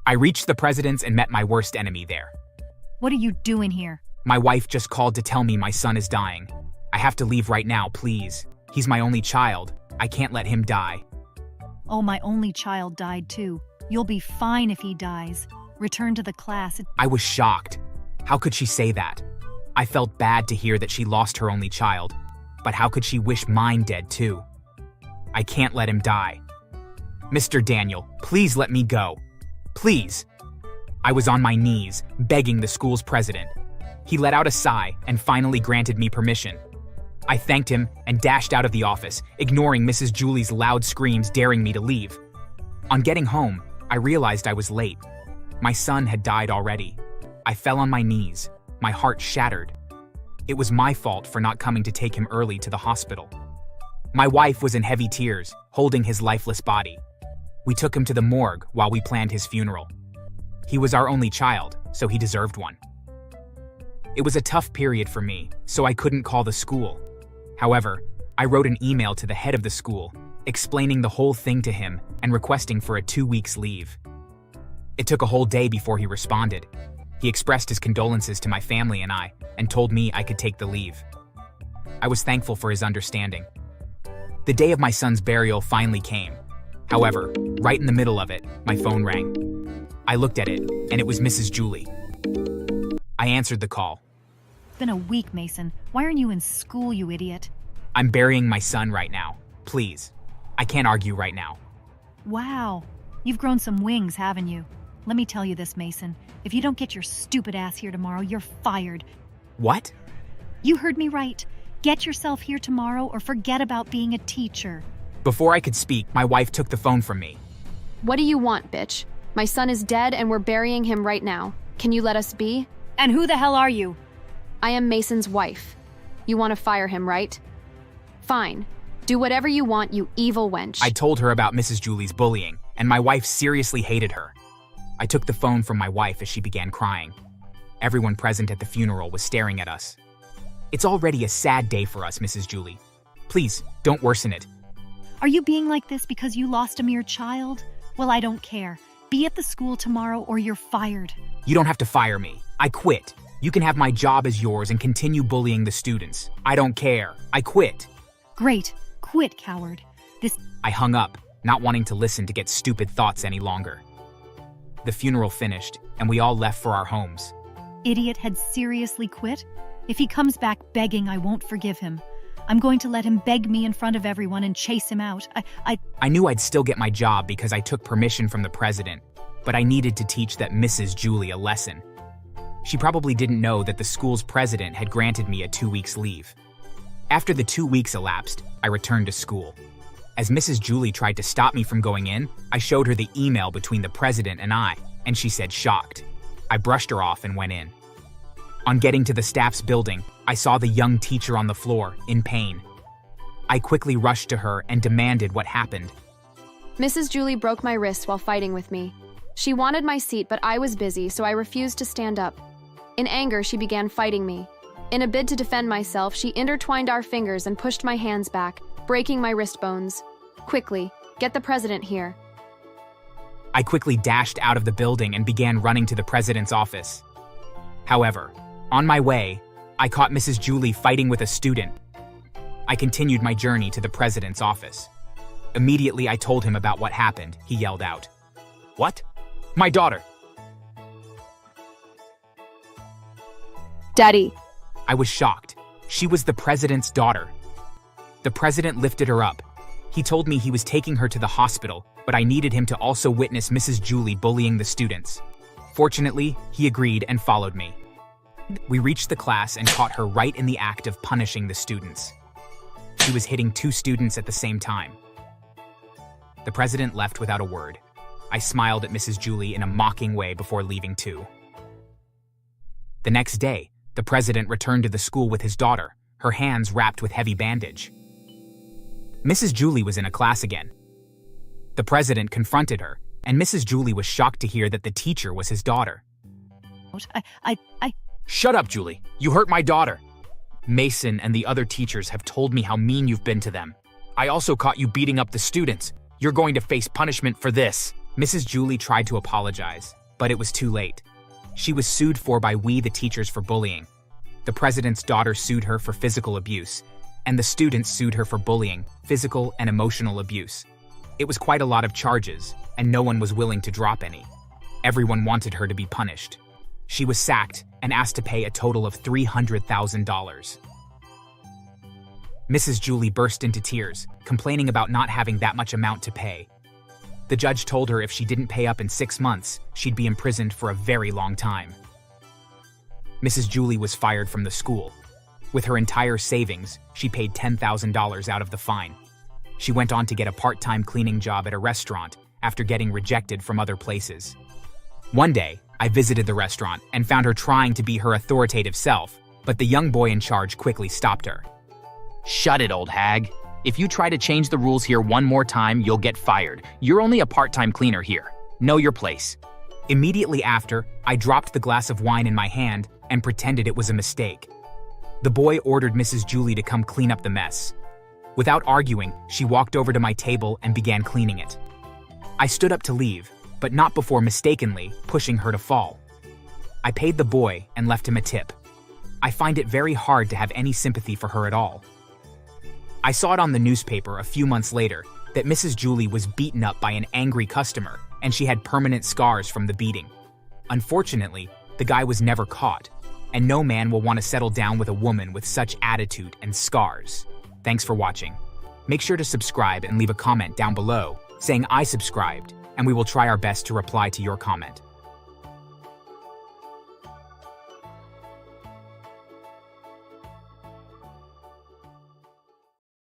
I reached the president's and met my worst enemy there. What are you doing here? My wife just called to tell me my son is dying. I have to leave right now, please. He's my only child. I can't let him die. Oh, my only child died too. You'll be fine if he dies. Return to the class. I was shocked. How could she say that? I felt bad to hear that she lost her only child, but how could she wish mine dead too? I can't let him die. Mr. Daniel, please let me go. Please. I was on my knees, begging the school's president. He let out a sigh and finally granted me permission. I thanked him and dashed out of the office, ignoring Mrs. Julie's loud screams daring me to leave. On getting home, I realized I was late. My son had died already. I fell on my knees, my heart shattered. It was my fault for not coming to take him early to the hospital. My wife was in heavy tears, holding his lifeless body. We took him to the morgue while we planned his funeral. He was our only child, so he deserved one. It was a tough period for me, so I couldn't call the school. However, I wrote an email to the head of the school, explaining the whole thing to him and requesting for a 2 weeks leave. It took a whole day before he responded. He expressed his condolences to my family and I, and told me I could take the leave. I was thankful for his understanding. The day of my son's burial finally came. However, right in the middle of it, my phone rang. I looked at it, and it was Mrs. Julie. I answered the call. It's been a week, Mason. Why aren't you in school, you idiot? I'm burying my son right now. Please. I can't argue right now. Wow. You've grown some wings, haven't you? Let me tell you this, Mason. If you don't get your stupid ass here tomorrow, you're fired. What? You heard me right. Get yourself here tomorrow or forget about being a teacher. Before I could speak, my wife took the phone from me. What do you want, bitch? My son is dead and we're burying him right now. Can you let us be? And who the hell are you? I am Mason's wife. You want to fire him, right? Fine. Do whatever you want, you evil wench. I told her about Mrs. Julie's bullying, and my wife seriously hated her. I took the phone from my wife as she began crying. Everyone present at the funeral was staring at us. It's already a sad day for us, Mrs. Julie. Please, don't worsen it. Are you being like this because you lost a mere child? Well, I don't care. Be at the school tomorrow or you're fired. You don't have to fire me. I quit. You can have my job as yours and continue bullying the students. I don't care. I quit. Great. Quit, coward. I hung up, not wanting to listen to get stupid thoughts any longer. The funeral finished, and we all left for our homes. Idiot had seriously quit? If he comes back begging, I won't forgive him. I'm going to let him beg me in front of everyone and chase him out. I knew I'd still get my job because I took permission from the president, but I needed to teach that Mrs. Julie a lesson. She probably didn't know that the school's president had granted me a 2 weeks leave. After the 2 weeks elapsed, I returned to school. As Mrs. Julie tried to stop me from going in, I showed her the email between the president and I, and she said shocked. I brushed her off and went in. On getting to the staff's building, I saw the young teacher on the floor, in pain. I quickly rushed to her and demanded what happened. Mrs. Julie broke my wrist while fighting with me. She wanted my seat, but I was busy, so I refused to stand up. In anger, she began fighting me. In a bid to defend myself, she intertwined our fingers and pushed my hands back, breaking my wrist bones. Quickly, get the president here. I quickly dashed out of the building and began running to the president's office. However, on my way, I caught Mrs. Julie fighting with a student. I continued my journey to the president's office. Immediately, I told him about what happened. He yelled out, "What? My daughter!" Daddy. I was shocked. She was the president's daughter. The president lifted her up. He told me he was taking her to the hospital, but I needed him to also witness Mrs. Julie bullying the students. Fortunately, he agreed and followed me. We reached the class and caught her right in the act of punishing the students. She was hitting 2 students at the same time. The president left without a word. I smiled at Mrs. Julie in a mocking way before leaving too. The next day, the president returned to the school with his daughter, her hands wrapped with heavy bandage. Mrs. Julie was in a class again. The president confronted her, and Mrs. Julie was shocked to hear that the teacher was his daughter. "Shut up, Julie. You hurt my daughter. Mason and the other teachers have told me how mean you've been to them. I also caught you beating up the students. You're going to face punishment for this." Mrs. Julie tried to apologize, but it was too late. She was sued by we the teachers for bullying. The president's daughter sued her for physical abuse, and the students sued her for bullying, physical and emotional abuse. It was quite a lot of charges, and no one was willing to drop any. Everyone wanted her to be punished. She was sacked and asked to pay a total of $300,000. Mrs. Julie burst into tears, complaining about not having that much amount to pay. The judge told her if she didn't pay up in 6 months, she'd be imprisoned for a very long time. Mrs. Julie was fired from the school. With her entire savings, she paid $10,000 out of the fine. She went on to get a part-time cleaning job at a restaurant after getting rejected from other places. One day, I visited the restaurant and found her trying to be her authoritative self, but the young boy in charge quickly stopped her. "Shut it, old hag. If you try to change the rules here one more time, you'll get fired. You're only a part-time cleaner here. Know your place." Immediately after, I dropped the glass of wine in my hand and pretended it was a mistake. The boy ordered Mrs. Julie to come clean up the mess. Without arguing, she walked over to my table and began cleaning it. I stood up to leave, but not before mistakenly pushing her to fall. I paid the boy and left him a tip. I find it very hard to have any sympathy for her at all. I saw it on the newspaper a few months later that Mrs. Julie was beaten up by an angry customer and she had permanent scars from the beating. Unfortunately, the guy was never caught, and no man will want to settle down with a woman with such attitude and scars. Thanks for watching. Make sure to subscribe and leave a comment down below saying I subscribed, and we will try our best to reply to your comment.